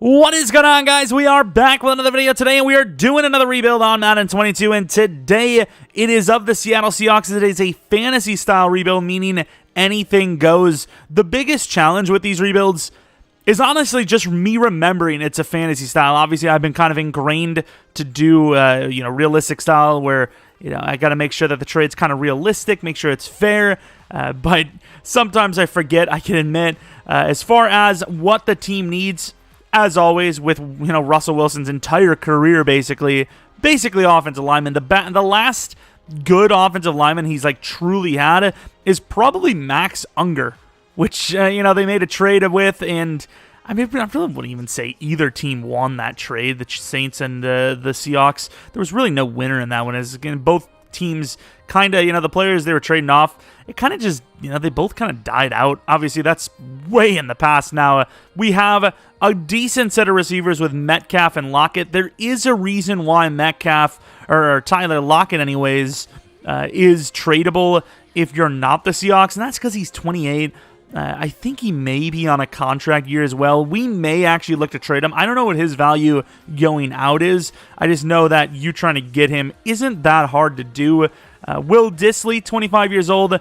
What is going on, guys? We are back with another video today, and we are doing another rebuild on Madden 22, and today it is of the Seattle Seahawks. It is a fantasy-style rebuild, meaning anything goes. The biggest challenge with these rebuilds is honestly just me remembering it's a fantasy style. Obviously, I've been kind of ingrained to do, realistic style where, I got to make sure that the trade's kind of realistic, make sure it's fair, but sometimes I forget, I can admit. As far as what the team needs, as always, with Russell Wilson's entire career, basically offensive lineman. The last good offensive lineman he's truly had is probably Max Unger, which they made a trade with, and I really wouldn't even say either team won that trade. The Saints and the Seahawks. There was really no winner in that one. As again, both teams kind of the players they were trading off, it kind of just they both kind of died out. Obviously, that's way in the past now. We have a decent set of receivers with Metcalf and Lockett. There is a reason why Metcalf, or Tyler Lockett anyways, is tradable if you're not the Seahawks, and that's because he's 28. I think he may be on a contract year as well. We may actually look to trade him. I don't know what his value going out is. I just know that you trying to get him isn't that hard to do. Will Dissly, 25 years old.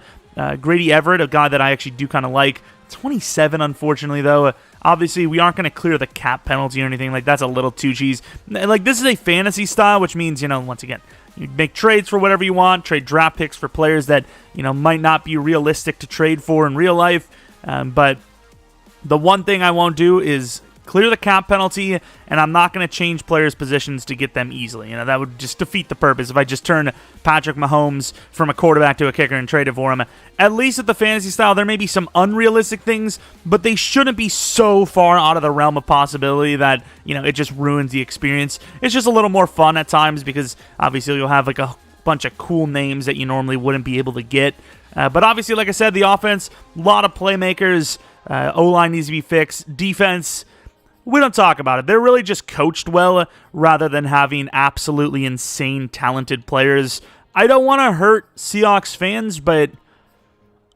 Grady Everett, a guy that I actually do kind of like. 27, unfortunately, though. Obviously, we aren't going to clear the cap penalty or anything. That's a little too cheese. This is a fantasy style, which means, once again, you make trades for whatever you want, trade draft picks for players that, might not be realistic to trade for in real life. But the one thing I won't do is clear the cap penalty, and I'm not going to change players' positions to get them easily. That would just defeat the purpose if I just turn Patrick Mahomes from a quarterback to a kicker and trade it for him. At least at the fantasy style, there may be some unrealistic things, but they shouldn't be so far out of the realm of possibility that, it just ruins the experience. It's just a little more fun at times because obviously you'll have a bunch of cool names that you normally wouldn't be able to get. But obviously, like I said, the offense, a lot of playmakers. O-line needs to be fixed. Defense, we don't talk about it. They're really just coached well rather than having absolutely insane talented players. I don't want to hurt Seahawks fans, but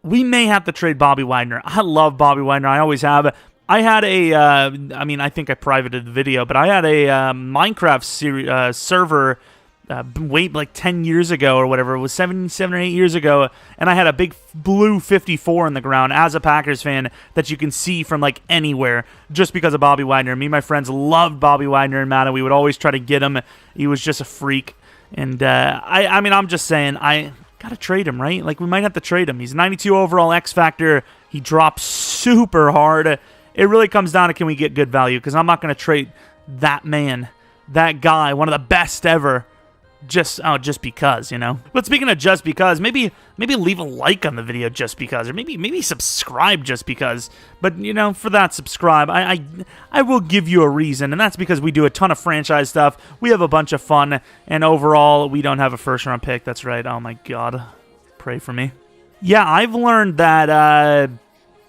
we may have to trade Bobby Wagner. I love Bobby Wagner. I always have. I had I think I privated the video, but I had a Minecraft server wait 10 years ago or whatever. It was 7 or 8 years ago, and I had a big blue 54 in the ground as a Packers fan that you can see from anywhere just because of Bobby Wagner. Me and my friends loved Bobby Wagner in Madden. We would always try to get him. He was just a freak, and I'm just saying, I gotta trade him, right? We might have to trade him. He's 92 overall X Factor. He drops super hard. It really comes down to, can we get good value? Because I'm not going to trade that man, that guy, one of the best ever, just because, But speaking of just because, maybe leave a like on the video just because, or maybe subscribe just because. But for that subscribe, I will give you a reason, and that's because we do a ton of franchise stuff. We have a bunch of fun, and overall, we don't have a first-round pick. That's right. Oh my God, pray for me. Yeah, I've learned that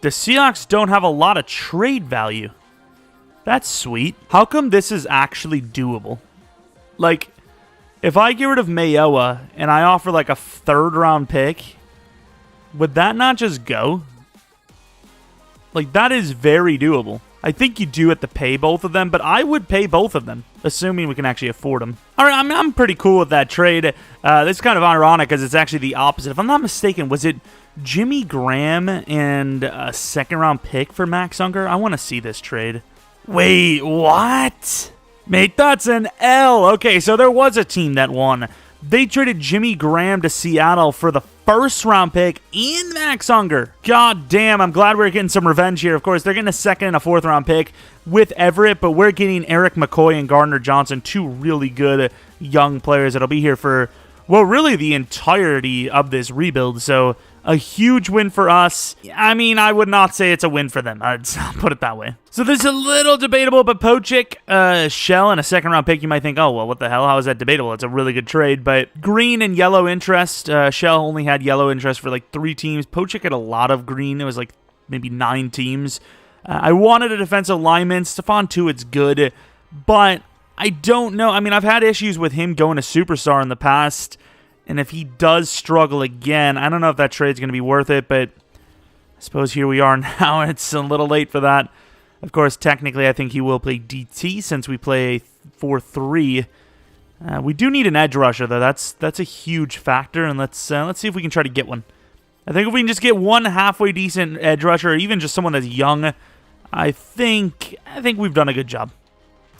the Seahawks don't have a lot of trade value. That's sweet. How come this is actually doable? If I get rid of Mayoa and I offer a third-round pick, would that not just go? That is very doable. I think you do have to pay both of them, but I would pay both of them, assuming we can actually afford them. All right, I'm pretty cool with that trade. This is kind of ironic because it's actually the opposite. If I'm not mistaken, was it Jimmy Graham and a second-round pick for Max Unger? I want to see this trade. Wait, what? Mate, that's an L. Okay, so there was a team that won. They traded Jimmy Graham to Seattle for the first-round pick and Max Unger. God damn, I'm glad we're getting some revenge here. Of course, they're getting a second and a fourth-round pick with Everett, but we're getting Eric McCoy and Gardner Johnson, two really good young players that'll be here for, well, really the entirety of this rebuild. So a huge win for us. I would not say it's a win for them. I'll put it that way. So this is a little debatable, but Pochik, Shell, and a second-round pick, you might think, oh, well, what the hell? How is that debatable? It's a really good trade. But green and yellow interest. Shell only had yellow interest for 3 teams. Pochik had a lot of green. It was maybe 9 teams. I wanted a defensive lineman. Stephon Tuitt's good, but I don't know. I've had issues with him going to superstar in the past. And if he does struggle again, I don't know if that trade's going to be worth it, but I suppose here we are now. It's a little late for that. Of course, technically, I think he will play DT since we play 4-3. We do need an edge rusher, though. That's a huge factor, and let's see if we can try to get one. I think if we can just get one halfway decent edge rusher, or even just someone that's young, I think we've done a good job.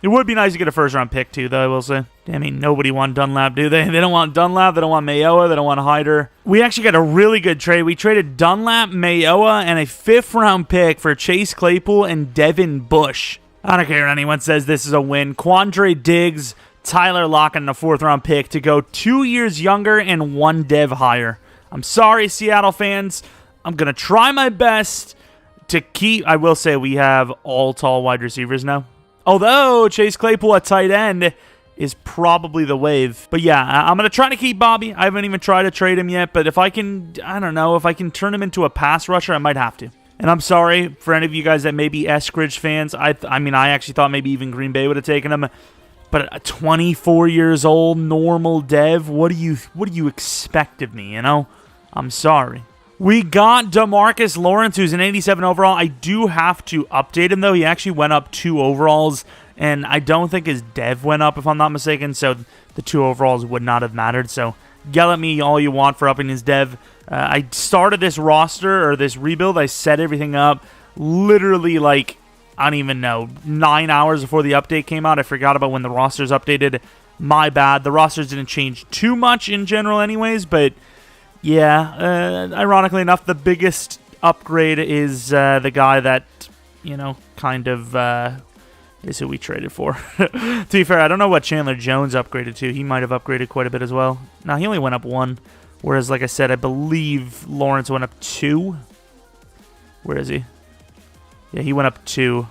It would be nice to get a first-round pick, too, though, I will say. I mean, nobody wants Dunlap, do they? They don't want Dunlap, they don't want Mayowa, they don't want Hyder. We actually got a really good trade. We traded Dunlap, Mayowa, and a 5th-round pick for Chase Claypool and Devin Bush. I don't care if anyone says this is a win. Quandre Diggs, Tyler Lockett, and a 4th-round pick to go 2 years younger and 1 dev higher. I'm sorry, Seattle fans. I'm going to try my best to keep... I will say we have all tall wide receivers now. Although Chase Claypool at tight end is probably the wave. But yeah, I'm going to try to keep Bobby. I haven't even tried to trade him yet. But if I can, I don't know, if I can turn him into a pass rusher, I might have to. And I'm sorry for any of you guys that may be Eskridge fans. I mean, I actually thought maybe even Green Bay would have taken him. But a 24 years old, normal dev, what do you expect of me, you know? I'm sorry. We got Demarcus Lawrence, who's an 87 overall. I do have to update him, though. He actually went up 2 overalls, and I don't think his dev went up, if I'm not mistaken, so the 2 overalls would not have mattered. So yell at me all you want for upping his dev. I started this roster, or this rebuild. I set everything up literally like, I don't even know, 9 hours before the update came out. I forgot about when the rosters updated. My bad. The rosters didn't change too much in general anyways, but... yeah, ironically enough, the biggest upgrade is the guy that, you know, kind of is who we traded for. To be fair, I don't know what Chandler Jones upgraded to. He might have upgraded quite a bit as well. No, he only went up 1. Whereas, like I said, I believe Lawrence went up 2. Where is he? Yeah, he went up 2.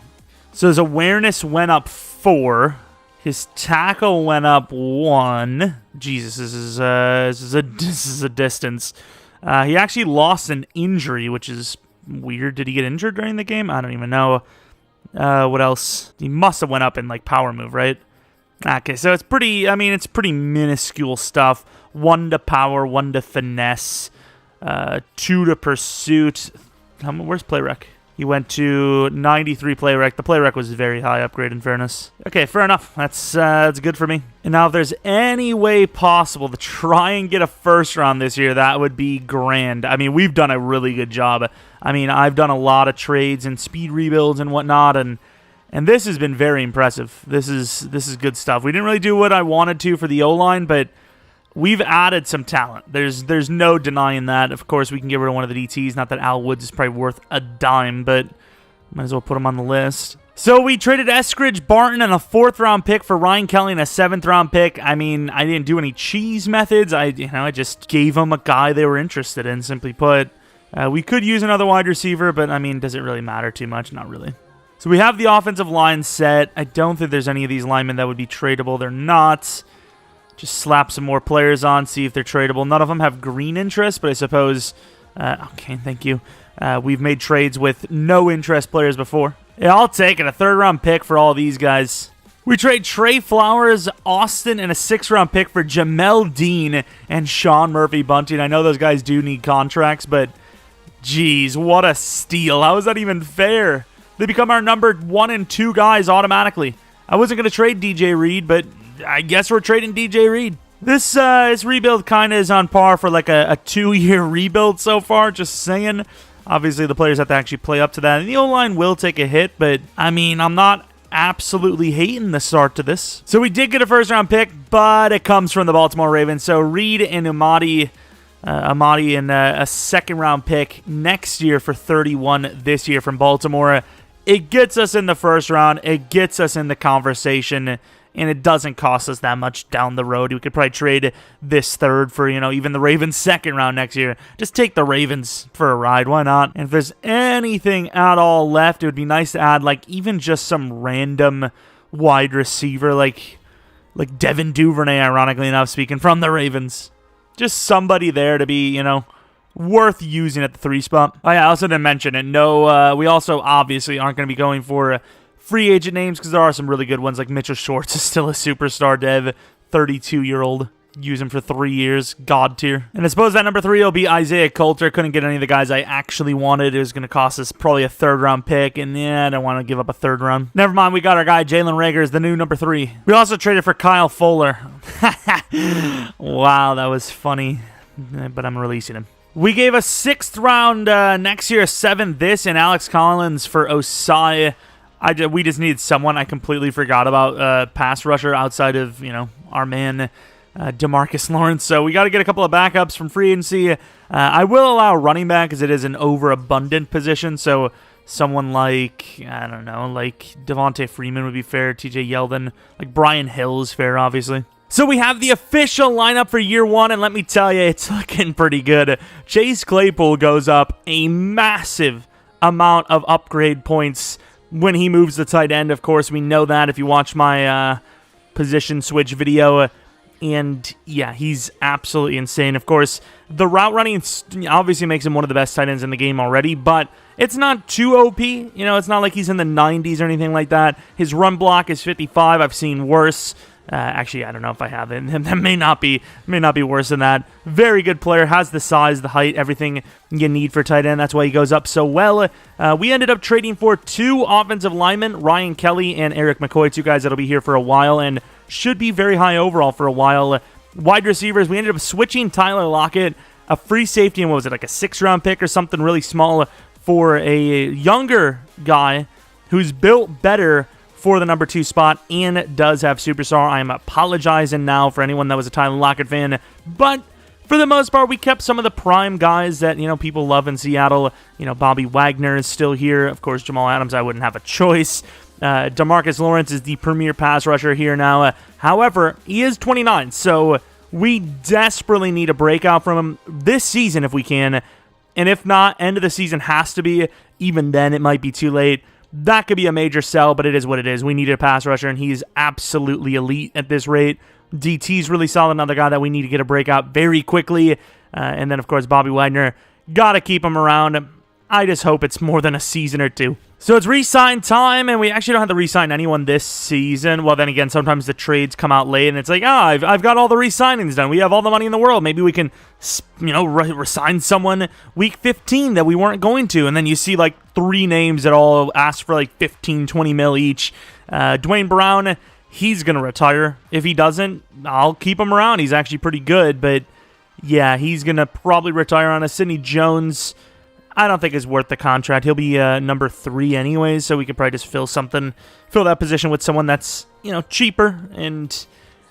So his awareness went up 4. His tackle went up 1. Jesus, this is a distance. He actually lost an injury, which is weird. Did he get injured during the game? I don't even know. What else? He must have went up in like power move, right? Okay, so it's pretty. I mean, it's pretty minuscule stuff. 1 to power, 1 to finesse, 2 to pursuit. Where's play rec? He went to 93 play rec. The play rec was a very high upgrade, in fairness. Okay, fair enough. That's good for me. And now if there's any way possible to try and get a first round this year, that would be grand. I mean, we've done a really good job. I mean, I've done a lot of trades and speed rebuilds and whatnot, and this has been very impressive. This is good stuff. We didn't really do what I wanted to for the O-line, but we've added some talent. There's no denying that. Of course, we can get rid of one of the DTs. Not that Al Woods is probably worth a dime, but might as well put him on the list. So we traded Eskridge, Barton, and a 4th-round pick for Ryan Kelly and a 7th-round pick. I mean, I didn't do any cheese methods. I just gave them a guy they were interested in, simply put. We could use another wide receiver, but, I mean, does it really matter too much? Not really. So we have the offensive line set. I don't think there's any of these linemen that would be tradable. They're not. Just slap some more players on, see if they're tradable. None of them have green interest, but I suppose... okay, thank you. We've made trades with no interest players before. Yeah, I'll take it. A 3rd-round pick for all these guys. We trade Trey Flowers, Austin, and a 6th-round pick for Jamel Dean and Sean Murphy-Bunting. I know those guys do need contracts, but... geez, what a steal. How is that even fair? They become our number 1 and 2 guys automatically. I wasn't going to trade DJ Reed, but... I guess we're trading DJ Reed. This rebuild kind of is on par for like a 2-year rebuild so far, just saying. Obviously, the players have to actually play up to that. And the O-line will take a hit, but, I mean, I'm not absolutely hating the start to this. So we did get a 1st-round pick, but it comes from the Baltimore Ravens. So Reed and Amadi and a 2nd-round pick next year for 31 this year from Baltimore. It gets us in the 1st round. It gets us in the conversation. And it doesn't cost us that much down the road. We could probably trade this 3rd for, you know, even the Ravens' 2nd round next year. Just take the Ravens for a ride. Why not? And if there's anything at all left, it would be nice to add, like, even just some random wide receiver, like Devin Duvernay, ironically enough, speaking from the Ravens. Just somebody there to be, you know, worth using at the 3 spot. Oh, yeah, I also didn't mention it. No, we also obviously aren't going to be going for... free agent names, because there are some really good ones, like Mitchell Schwartz is still a superstar dev, 32-year-old. use him for 3 years. God tier. And I suppose that number 3 will be Isaiah Coulter. Couldn't get any of the guys I actually wanted. It was going to cost us probably a 3rd round pick. And yeah, I don't want to give up a 3rd round. Never mind. We got our guy Jalen Reagor as the new number 3. We also traded for Kyle Fuller. Wow, that was funny. But I'm releasing him. We gave a 6th round next year, a 7th this, and Alex Collins for Osai. We just needed someone. I completely forgot about pass rusher outside of, our man Demarcus Lawrence. So we got to get a couple of backups from free agency. I will allow running back because it is an overabundant position. So someone like, I don't know, like Devontae Freeman would be fair. TJ Yeldon, like Brian Hill is fair, obviously. So we have the official lineup for year 1, and let me tell you, it's looking pretty good. Chase Claypool goes up a massive amount of upgrade points when he moves the tight end. Of course, we know that if you watch my position switch video. And yeah, he's absolutely insane. Of course, the route running obviously makes him one of the best tight ends in the game already, but it's not too OP. It's not like he's in the 90s or anything like that. His run block is 55. I've seen worse. Actually, I don't know if I have it. That may not be worse than that. Very good player. Has the size, the height, everything you need for tight end. That's why he goes up so well. We ended up trading for 2 offensive linemen, Ryan Kelly and Eric McCoy, 2 guys that'll be here for a while and should be very high overall for a while. Wide receivers, we ended up switching Tyler Lockett, a free safety, and what was it, like a 6th round pick or something really small for a younger guy who's built better for the number 2 spot and does have superstar. I am apologizing now for anyone that was a Tyler Lockett fan, but for the most part, we kept some of the prime guys that, people love in Seattle. Bobby Wagner is still here. Of course, Jamal Adams, I wouldn't have a choice. Demarcus Lawrence is the premier pass rusher here now. However, he is 29, so we desperately need a breakout from him this season if we can. And if not, end of the season has to be. Even then, it might be too late. That could be a major sell, but it is what it is. We need a pass rusher, and he's absolutely elite at this rate. DT's really solid, another guy that we need to get a breakout very quickly. And then, of course, Bobby Wagner. Got to keep him around. I just hope it's more than a season or 2. So it's re-sign time, and we actually don't have to re-sign anyone this season. Well, then again, sometimes the trades come out late, and it's like, I've got all the re-signings done. We have all the money in the world. Maybe we can, re-sign someone week 15 that we weren't going to. And then you see, 3 names that all ask for, 15, 20 mil each. Dwayne Brown, he's going to retire. If he doesn't, I'll keep him around. He's actually pretty good, but yeah, he's going to probably retire on a Sidney Jones. I don't think is worth the contract. He'll be number 3 anyways, so we could probably just fill that position with someone that's, cheaper, and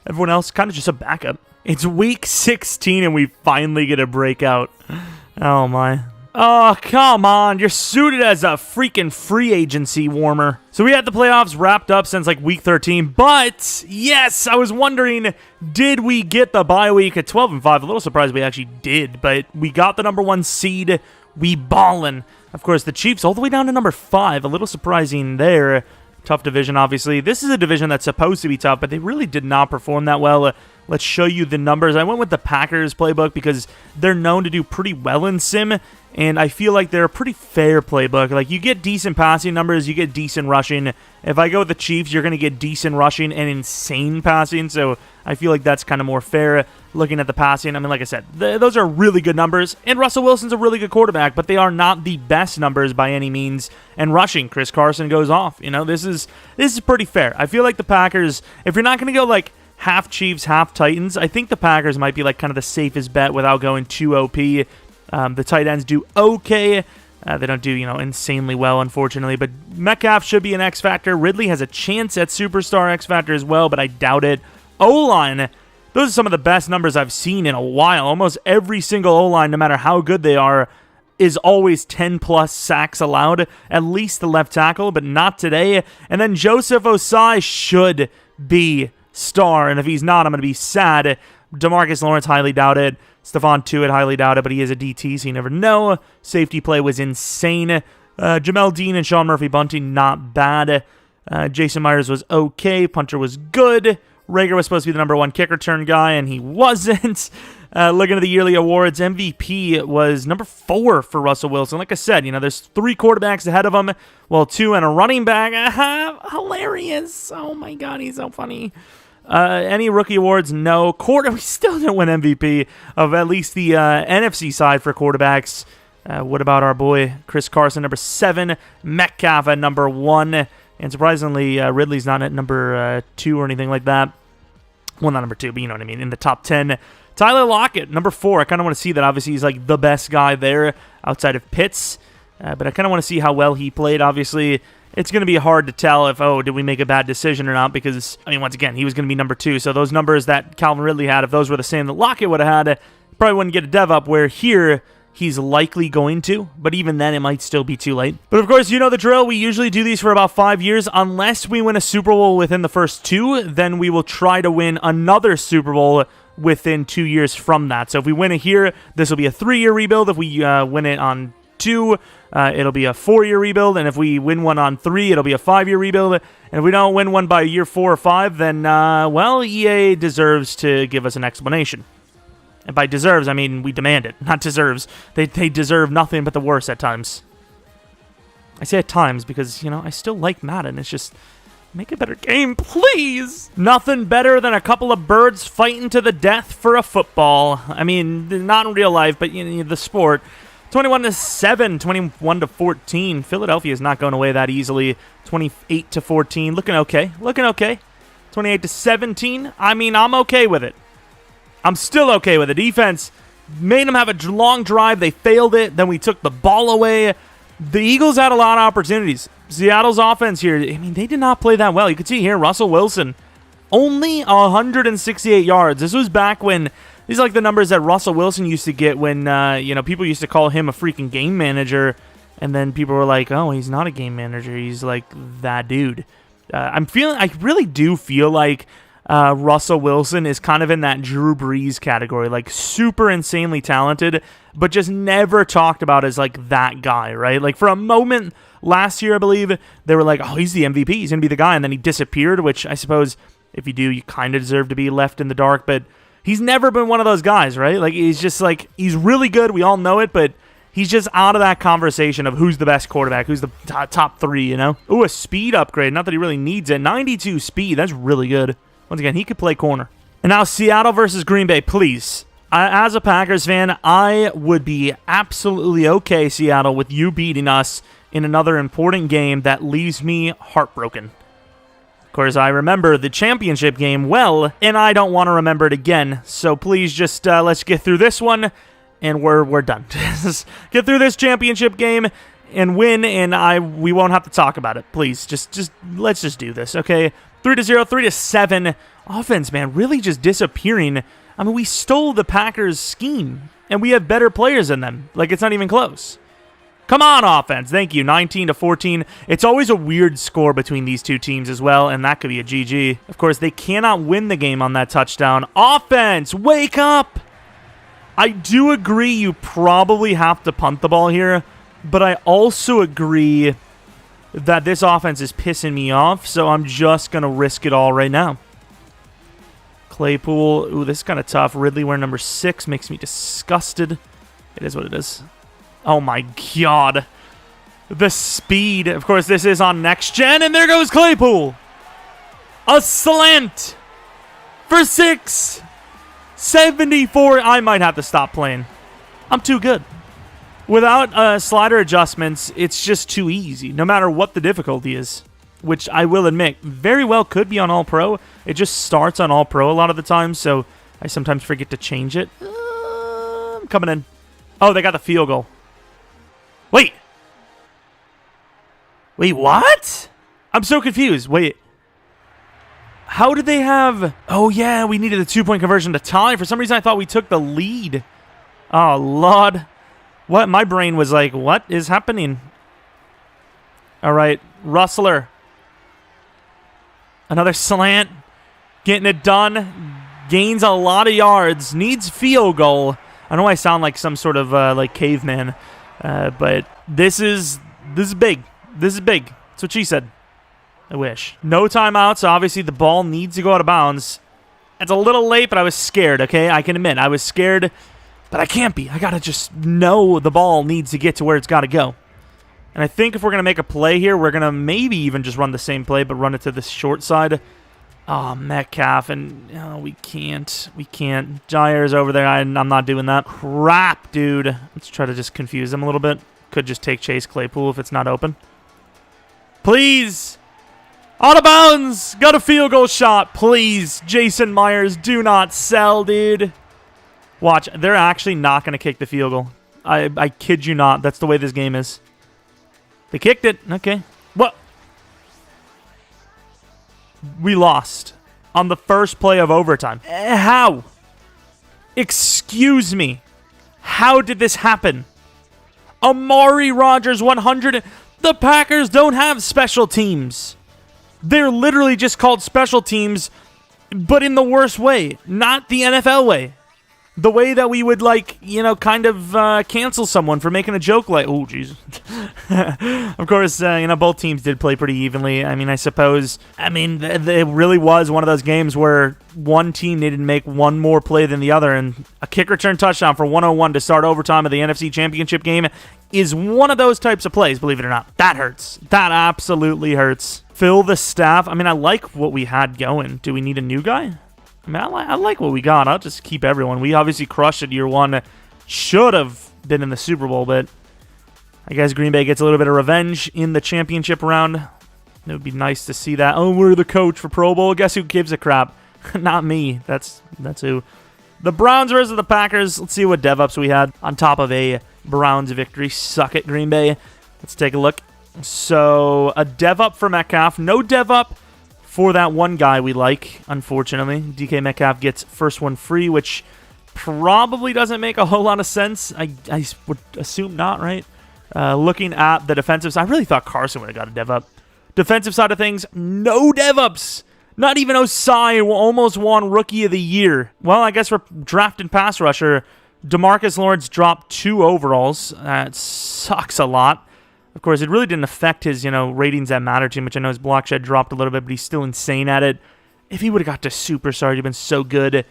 everyone else kind of just a backup. It's week 16, and we finally get a breakout. Oh, my. Oh, come on. You're suited as a freaking free agency warmer. So we had the playoffs wrapped up since week 13, but yes, I was wondering, did we get the bye week at 12-5? A little surprised we actually did, but we got the number 1 seed. We ballin'. Of course, the Chiefs all the way down to number 5. A little surprising there. Tough division, obviously. This is a division that's supposed to be tough, but they really did not perform that well. Let's show you the numbers. I went with the Packers playbook because they're known to do pretty well in Sim, and I feel like they're a pretty fair playbook. You get decent passing numbers, you get decent rushing. If I go with the Chiefs, you're going to get decent rushing and insane passing, so I feel like that's kind of more fair looking at the passing. I mean, like I said, those are really good numbers, and Russell Wilson's a really good quarterback, but they are not the best numbers by any means. And rushing, Chris Carson goes off. This is pretty fair. I feel like the Packers, if you're not going to go half Chiefs, half Titans, I think the Packers might be kind of the safest bet without going too OP. The tight ends do okay. They don't do, insanely well, unfortunately. But Metcalf should be an X Factor. Ridley has a chance at Superstar X Factor as well, but I doubt it. O-line, those are some of the best numbers I've seen in a while. Almost every single O-line, no matter how good they are, is always 10-plus sacks allowed. At least the left tackle, but not today. And then Joseph Osai should be star, and if he's not, I'm going to be sad. Demarcus Lawrence, highly doubt it. Stephon Tuitt, highly doubt it, but he is a DT, so you never know. Safety play was insane. Jamel Dean and Sean Murphy-Bunting, not bad. Jason Myers was okay. Punter was good. Reagor was supposed to be the number 1 kick return guy, and he wasn't. Looking at the yearly awards, MVP was number 4 for Russell Wilson. Like I said, there's 3 quarterbacks ahead of him. Well, 2 and a running back. Hilarious. Oh, my God, he's so funny. Any rookie awards? No. We still didn't win MVP of at least the NFC side for quarterbacks. What about our boy Chris Carson, number 7, Metcalf at number 1, and surprisingly, Ridley's not at number 2 or anything like that. Well, not number 2, but you know what I mean, in the top 10. Tyler Lockett, number 4. I kind of want to see that. Obviously, he's like the best guy there outside of Pitts, but I kind of want to see how well he played. Obviously, it's going to be hard to tell if, did we make a bad decision or not, because, I mean, once again, he was going to be number 2, so those numbers that Calvin Ridley had, if those were the same that Lockett would have had, probably wouldn't get a dev up, where here, he's likely going to, but even then, it might still be too late. But of course, you know the drill. We usually do these for about 5 years. Unless we win a Super Bowl within the first 2, then we will try to win another Super Bowl within 2 years from that. So if we win it here, this will be a 3-year rebuild. If we win it on 2, it'll be a 4-year rebuild. And if we win one on 3, it'll be a 5-year rebuild. And if we don't win one by year 4 or 5, then, well, EA deserves to give us an explanation. And by deserves, I mean we demand it, not deserves. They deserve nothing but the worst at times. I say at times because, you know, I still like Madden. It's just, make a better game, please! Nothing better than a couple of birds fighting to the death for a football. I mean, not in real life, but, you know, the sport. 21-7, 21-14. Philadelphia is not going away that easily. 28-14, looking okay, looking okay. 28-17, I mean, I'm okay with it. I'm still okay with the defense. Made them have a long drive. They failed it. Then we took the ball away. The Eagles had a lot of opportunities. Seattle's offense here, I mean, they did not play that well. You can see here, Russell Wilson, only 168 yards. This was back when, these are like the numbers that Russell Wilson used to get when, you know, people used to call him a freaking game manager. And then people were like, oh, he's not a game manager. He's like that dude. I really do feel like Russell Wilson is kind of in that Drew Brees category, like super insanely talented, but just never talked about as like that guy, right? Like for a moment last year, I believe, they were like, oh, he's the MVP, he's going to be the guy, and then he disappeared, which I suppose if you do, you kind of deserve to be left in the dark, but he's never been one of those guys, right? Like he's just like, he's really good, we all know it, but he's just out of that conversation of who's the best quarterback, who's the top 3, you know? Ooh, a speed upgrade, not that he really needs it. 92 speed, that's really good. Once again, he could play corner. And now Seattle versus Green Bay, please. As a Packers fan, I would be absolutely okay, Seattle, with you beating us in another important game that leaves me heartbroken. Of course, I remember the championship game well, and I don't want to remember it again. So please just let's get through this one, and we're done. Get through this championship game and win, and we won't have to talk about it. Please, just let's just do this, okay? 3-0, 3-7. Offense, man, really just disappearing. I mean, we stole the Packers' scheme, and we have better players than them. Like, it's not even close. Come on, offense. Thank you. 19-14. It's always a weird score between these two teams as well, and that could be a GG. Of course, they cannot win the game on that touchdown. Offense, wake up! I do agree you probably have to punt the ball here, but I also agree that this offense is pissing me off, so I'm just going to risk it all right now. Claypool, ooh, this is kind of tough. Ridley wearing number 6 makes me disgusted. It is what it is. Oh my god. The speed. Of course, this is on next gen, and there goes Claypool. A slant for 6. 74. I might have to stop playing. I'm too good. Without slider adjustments, it's just too easy, no matter what the difficulty is, which I will admit very well could be on All-Pro. It just starts on All-Pro a lot of the time, so I sometimes forget to change it. I'm coming in. Oh, they got the field goal. Wait, what? I'm so confused. Wait. How did they have... Oh, yeah, we needed a 2-point conversion to tie. For some reason, I thought we took the lead. Oh, Lord. What? My brain was like, what is happening? All right, Rustler. Another slant. Getting it done. Gains a lot of yards. Needs field goal. I know I sound like some sort of like caveman, but this is big. This is big. That's what she said. I wish. No timeouts. So obviously, the ball needs to go out of bounds. It's a little late, but I was scared, okay? I can admit, I was scared, but I can't be. I got to just know the ball needs to get to where it's got to go. And I think if we're going to make a play here, we're going to maybe even just run the same play, but run it to the short side. Oh, Metcalf, and we can't. Jair's over there. I'm not doing that. Crap, dude. Let's try to just confuse him a little bit. Could just take Chase Claypool if it's not open. Please. Out of bounds. Got a field goal shot. Please. Jason Myers, do not sell, dude. Watch. They're actually not going to kick the field goal. I kid you not. That's the way this game is. They kicked it. Okay. What? We lost on the first play of overtime. How? Excuse me. How did this happen? Amari Rodgers 100. The Packers don't have special teams. They're literally just called special teams, but in the worst way, not the NFL way. The way that we would, like, kind of cancel someone for making a joke like, oh, jeez. Of course, both teams did play pretty evenly. I mean, I suppose, it really was one of those games where one team needed to make one more play than the other, and a kick return touchdown for 101 to start overtime of the NFC Championship game is one of those types of plays, believe it or not. That hurts. That absolutely hurts. Fill the staff. I like what we had going. Do we need a new guy? I like what we got. I'll just keep everyone. We obviously crushed it year one. Should have been in the Super Bowl, but I guess Green Bay gets a little bit of revenge in the championship round. It would be nice to see that. Oh, we're the coach for Pro Bowl. Guess who gives a crap? Not me. That's who. The Browns versus the Packers. Let's see what dev-ups we had on top of a Browns victory. Suck it, Green Bay. Let's take a look. So, a dev-up for Metcalf. No dev-up for that one guy we like, unfortunately. DK Metcalf gets first one free, which probably doesn't make a whole lot of sense. I would assume not, right? Looking at the defensive side, I really thought Carson would have got a dev up. Defensive side of things, no dev ups. Not even Osai almost won Rookie of the Year. Well, I guess we're drafting pass rusher. Demarcus Lawrence dropped 2 overalls. That sucks a lot. Of course, it really didn't affect his, ratings that matter to him, which I know his block shed dropped a little bit, but he's still insane at it. If he would have got to superstar, he'd been so good.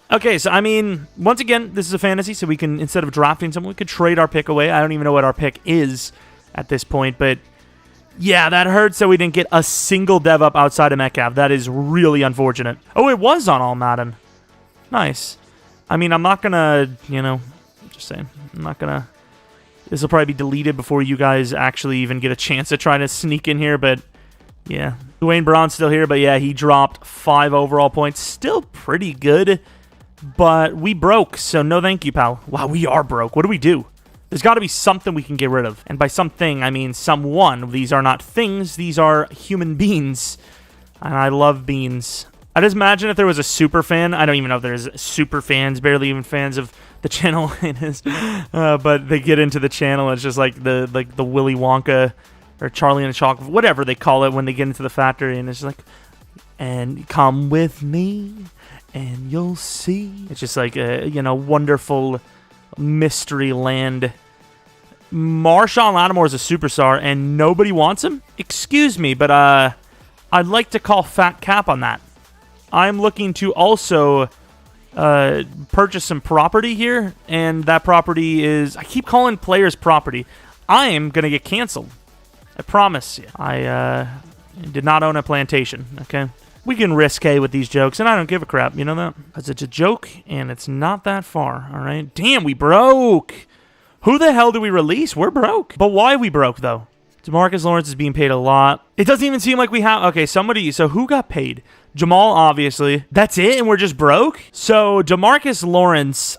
Okay, so, once again, this is a fantasy, so we can, instead of drafting someone, we could trade our pick away. I don't even know what our pick is at this point, but yeah, that hurts that we didn't get a single dev up outside of Metcalf. That is really unfortunate. Oh, it was on all Madden. Nice. I'm not going to, just saying, I'm not going to. This will probably be deleted before you guys actually even get a chance to try to sneak in here, but yeah. Dwayne Brown's still here, but yeah, he dropped 5 overall points. Still pretty good, but we broke, so no thank you, pal. Wow, we are broke. What do we do? There's got to be something we can get rid of. And by something, I mean someone. These are not things. These are human beings. And I love beans. I just imagine if there was a super fan. I don't even know if there's super fans, barely even fans of the channel it is, but they get into the channel. It's just like the Willy Wonka or Charlie and the Chocolate, whatever they call it when they get into the factory, and it's just like, and come with me, and you'll see. It's just like a wonderful mystery land. Marshawn Lattimore is a superstar, and nobody wants him. Excuse me, but I'd like to call fat cap on that. I'm looking to also purchase some property here, and that property is, I keep calling players property. I am going to get canceled. I promise you. I did not own a plantation, okay? We can risque with these jokes, and I don't give a crap, you know that? Because it's a joke, and it's not that far, all right? Damn, we broke! Who the hell do we release? We're broke. But why we broke, though? Demarcus Lawrence is being paid a lot. It doesn't even seem like we have... Okay, somebody... So who got paid? Jamal, obviously. That's it, and we're just broke? So Demarcus Lawrence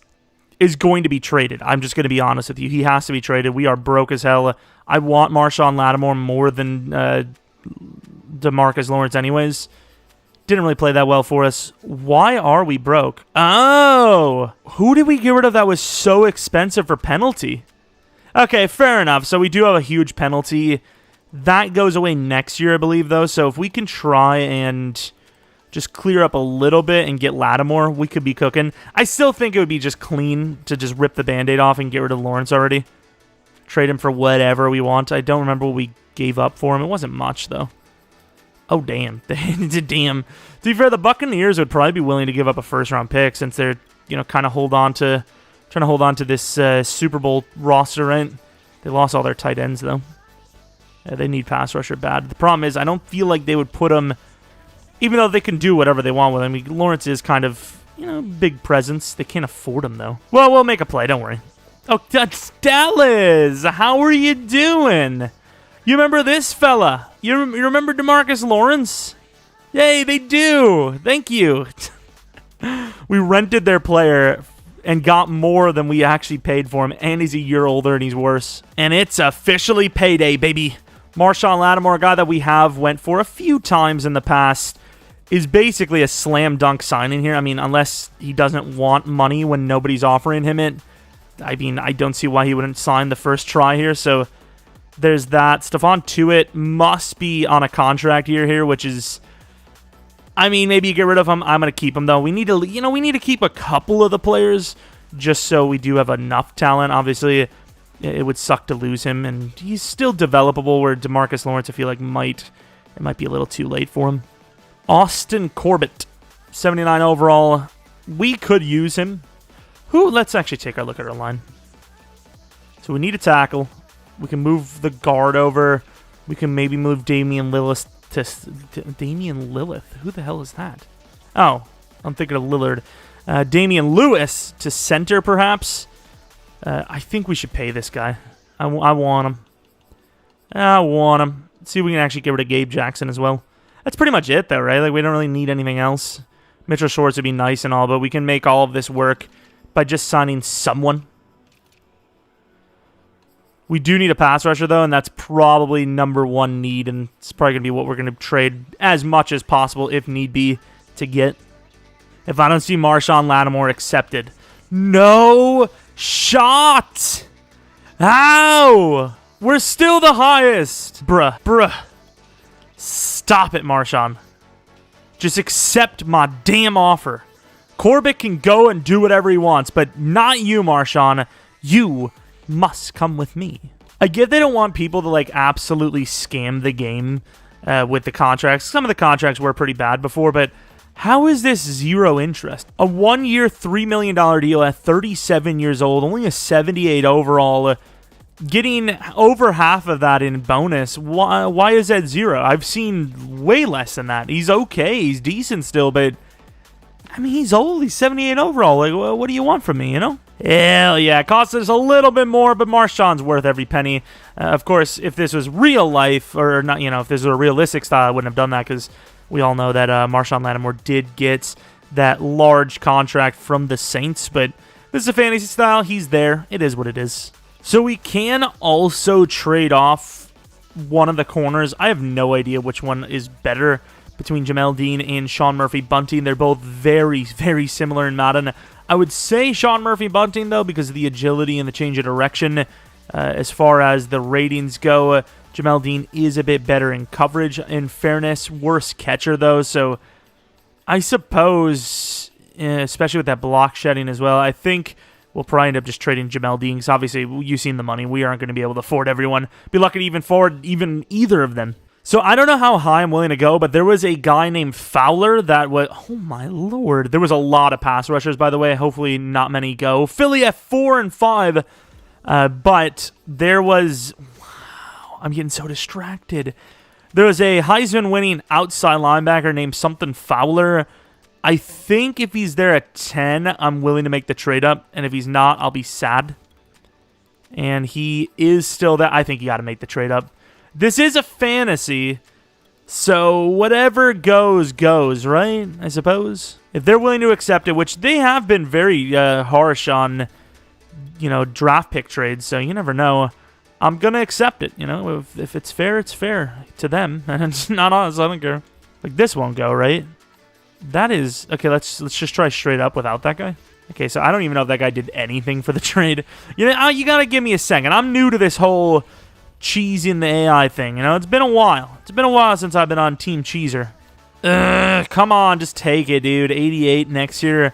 is going to be traded. I'm just going to be honest with you. He has to be traded. We are broke as hell. I want Marshawn Lattimore more than Demarcus Lawrence anyways. Didn't really play that well for us. Why are we broke? Oh! Who did we get rid of that was so expensive for penalty? Okay, fair enough. So we do have a huge penalty. That goes away next year, I believe, though. So if we can try and just clear up a little bit and get Lattimore, we could be cooking. I still think it would be just clean to just rip the Band-Aid off and get rid of Lawrence already. Trade him for whatever we want. I don't remember what we gave up for him. It wasn't much, though. Oh, damn. Damn. To be fair, the Buccaneers would probably be willing to give up a first-round pick since they're, kind of trying to hold on to this Super Bowl roster, right? They lost all their tight ends, though. Yeah, they need pass rusher bad. The problem is I don't feel like they would put him Even though they can do whatever they want with him. I mean, Lawrence is kind of, you know, big presence. They can't afford him, though. Well, we'll make a play. Don't worry. Oh, that's Dallas. How are you doing? You remember this fella? You remember Demarcus Lawrence? Yay, they do. Thank you. We rented their player and got more than we actually paid for him, and he's a year older and he's worse. And it's officially payday, baby. Marshawn Lattimore, a guy that we have went for a few times in the past, is basically a slam dunk signing here. I mean, unless he doesn't want money when nobody's offering him it. I mean, I don't see why he wouldn't sign the first try here, so there's that. Stephon Tuitt must be on a contract year here, which is... I mean, maybe you get rid of him. I'm going to keep him, though. We need to, you know, we need to keep a couple of the players just so we do have enough talent. Obviously, it would suck to lose him, and he's still developable, where Demarcus Lawrence, I feel like, it might be a little too late for him. Austin Corbett, 79 overall. We could use him. Let's actually take a look at our line. So we need a tackle. We can move the guard over. We can maybe move Damian Lillard to Damian Lillard. Who the hell is that? Oh, I'm thinking of Lillard. Damian Lewis to center, perhaps. I think we should pay this guy. I want him. I want him. Let's see if we can actually get rid of Gabe Jackson as well. That's pretty much it, though, right? Like, we don't really need anything else. Mitchell Schwartz would be nice and all, but we can make all of this work by just signing someone. We do need a pass rusher, though, and that's probably number one need, and it's probably going to be what we're going to trade as much as possible, if need be, to get. If I don't see Marshawn Lattimore accepted. No shot! How? We're still the highest. Bruh. Stop it, Marshawn. Just accept my damn offer. Corbett can go and do whatever he wants, but not you, Marshawn. You must come with me. I get they don't want people to, like, absolutely scam the game with the contracts. Some of the contracts were pretty bad before, but how is this zero interest? A 1-year, $3 million deal at 37 years old, only a 78 overall, getting over half of that in bonus. Why is that zero? I've seen way less than that. He's okay. He's decent still, but I mean, he's old. He's 78 overall. Like, what do you want from me, you know? Hell yeah. It costs us a little bit more, but Marshawn's worth every penny. Of course, if this was real life, or not, you know, if this was a realistic style, I wouldn't have done that, because we all know that Marshawn Lattimore did get that large contract from the Saints, but this is a fantasy style. He's there. It is what it is. So we can also trade off one of the corners. I have no idea which one is better between Jamel Dean and Sean Murphy-Bunting. They're both very, very similar in Madden. I would say Sean Murphy-Bunting, though, because of the agility and the change of direction. As far as the ratings go, Jamel Dean is a bit better in coverage. In fairness, worse catcher, though. So I suppose, especially with that block shedding as well, I think we'll probably end up just trading Jamel Dean, because obviously you've seen the money. We aren't going to be able to afford everyone. Be lucky to even afford even either of them. So I don't know how high I'm willing to go, but there was a guy named Fowler that was... Oh, my Lord. There was a lot of pass rushers, by the way. Hopefully not many go. Philly at 4 and 5. But there was... Wow, I'm getting so distracted. There was a Heisman-winning outside linebacker named something Fowler. I think if he's there at 10, I'm willing to make the trade up. And if he's not, I'll be sad. And he is still there. I think you got to make the trade up. This is a fantasy, so whatever goes, right? I suppose. If they're willing to accept it, which they have been very harsh on, you know, draft pick trades, so you never know. I'm going to accept it, you know. If it's fair to them, and it's not us. I don't care. Like, this won't go, right? That is... Okay, let's just try straight up without that guy. Okay, so I don't even know if that guy did anything for the trade. You know, you got to give me a second. I'm new to this whole cheese in the AI thing, you know. It's been a while. It's been a while since I've been on Team Cheeser. Come on, just take it, dude. 88 next year.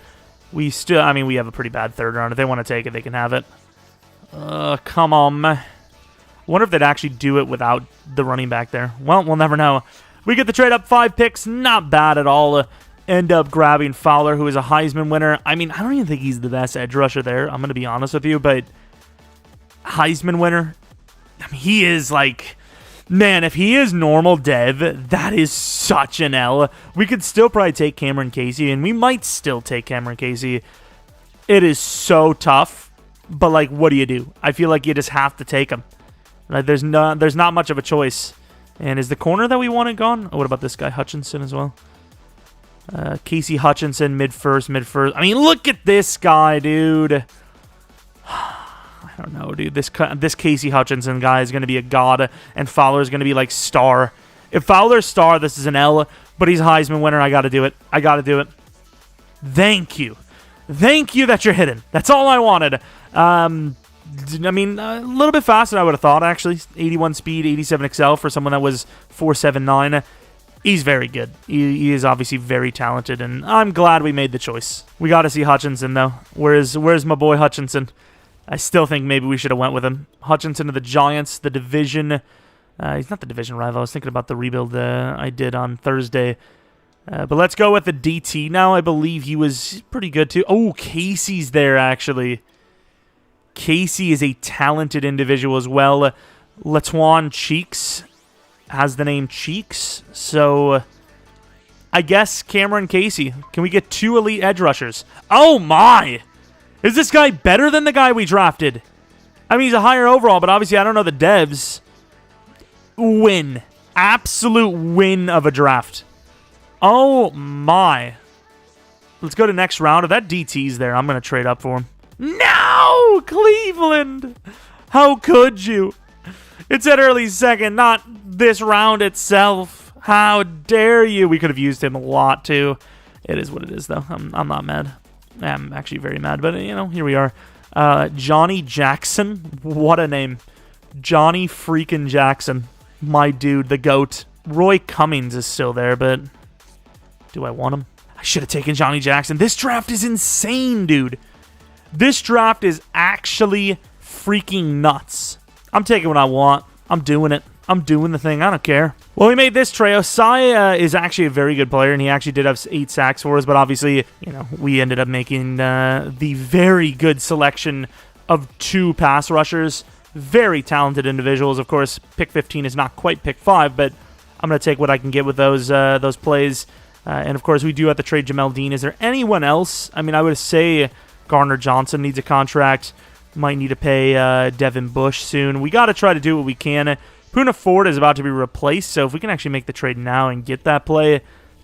We still, I mean, we have a pretty bad third round. If they want to take it, they can have it. Come on. I wonder if they'd actually do it without the running back there. Well, we'll never know. We get the trade up 5 picks. Not bad at all. End up grabbing Fowler, who is a Heisman winner. I mean, I don't even think he's the best edge rusher there. I'm going to be honest with you, but Heisman winner. I mean, he is like Man, if he is normal dev, that is such an L. We could still probably take Cameron Casey, and we might still take Cameron Casey. It is so tough, but, like, what do you do? I feel like you just have to take him. Like, there's not much of a choice. And is the corner that we wanted gone? Oh, what about this guy, Hutchinson, as well? Casey Hutchinson, mid-first. I mean, look at this guy, dude. I don't know, dude. This Casey Hutchinson guy is going to be a god, and Fowler's going to be, like, star. If Fowler's star, this is an L, but he's a Heisman winner. I got to do it. I got to do it. Thank you. Thank you that you're hidden. That's all I wanted. I mean, a little bit faster than I would have thought, actually. 81 speed, 87 excel for someone that was 4.79. He's very good. He is obviously very talented, and I'm glad we made the choice. We got to see Hutchinson, though. Where's my boy Hutchinson? I still think maybe we should have went with him. Hutchinson to the Giants, the division. He's not the division rival. I was thinking about the rebuild I did on Thursday. But let's go with the DT now. I believe he was pretty good, too. Oh, Casey's there, actually. Casey is a talented individual as well. Latuan Cheeks has the name Cheeks. So I guess Cameron Casey. Can we get 2 elite edge rushers? Oh, my. Is this guy better than the guy we drafted? I mean, he's a higher overall, but obviously I don't know the devs. Win. Absolute win of a draft. Oh, my. Let's go to next round. If that DT's there, I'm going to trade up for him. No! Cleveland! How could you? It said early second, not this round itself. How dare you? We could have used him a lot, too. It is what it is, though. I'm not mad. I'm actually very mad, but, you know, here we are. Johnny Jackson. What a name. Johnny freaking Jackson. My dude, the GOAT. Roy Cummings is still there, but do I want him? I should have taken Johnny Jackson. This draft is insane, dude. This draft is actually freaking nuts. I'm taking what I want. I'm doing it. I'm doing the thing. I don't care. Well, we made this trade. Osai is actually a very good player, and he actually did have 8 sacks for us, but obviously, you know, we ended up making the very good selection of 2 pass rushers. Very talented individuals. Of course, pick 15 is not quite pick 5, but I'm going to take what I can get with those plays. And, of course, we do have to trade Jamel Dean. Is there anyone else? I mean, I would say Garner Johnson needs a contract. Might need to pay Devin Bush soon. We got to try to do what we can. Poona Ford is about to be replaced, so if we can actually make the trade now and get that play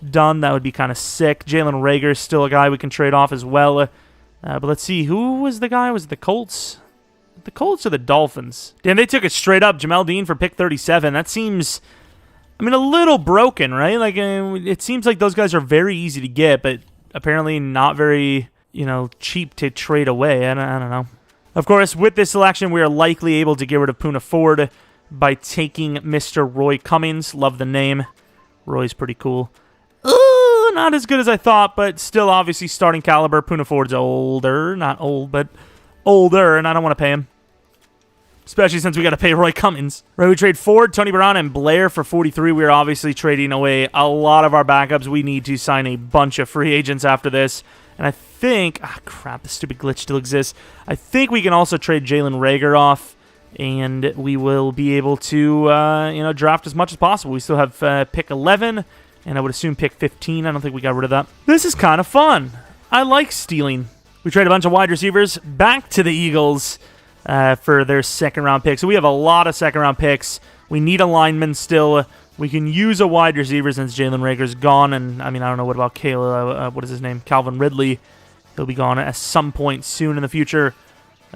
done, that would be kind of sick. Jalen Reagor is still a guy we can trade off as well. But let's see, who was the guy? Was it the Colts? The Colts or the Dolphins? Damn, they took it straight up. Jamel Dean for pick 37. That seems, I mean, a little broken, right? Like, it seems like those guys are very easy to get, but apparently not very, you know, cheap to trade away. I don't know. Of course, with this selection, we are likely able to get rid of Poona Ford by taking Mr. Roy Cummings. Love the name. Roy's pretty cool. Not as good as I thought, but still obviously starting caliber. Poona Ford's older. Not old, but older, and I don't want to pay him. Especially since we got to pay Roy Cummings. Right, we trade Ford, Tony Brown, and Blair for 43. We are obviously trading away a lot of our backups. We need to sign a bunch of free agents after this. And I think, crap, the stupid glitch still exists. I think we can also trade Jalen Reagor off. And we will be able to, draft as much as possible. We still have pick 11, and I would assume pick 15. I don't think we got rid of that. This is kind of fun. I like stealing. We trade a bunch of wide receivers back to the Eagles for their second-round pick. So we have a lot of second-round picks. We need a lineman still. We can use a wide receiver since Jalen Reagor's gone. And, I mean, I don't know what about what is his name? Calvin Ridley. He'll be gone at some point soon in the future.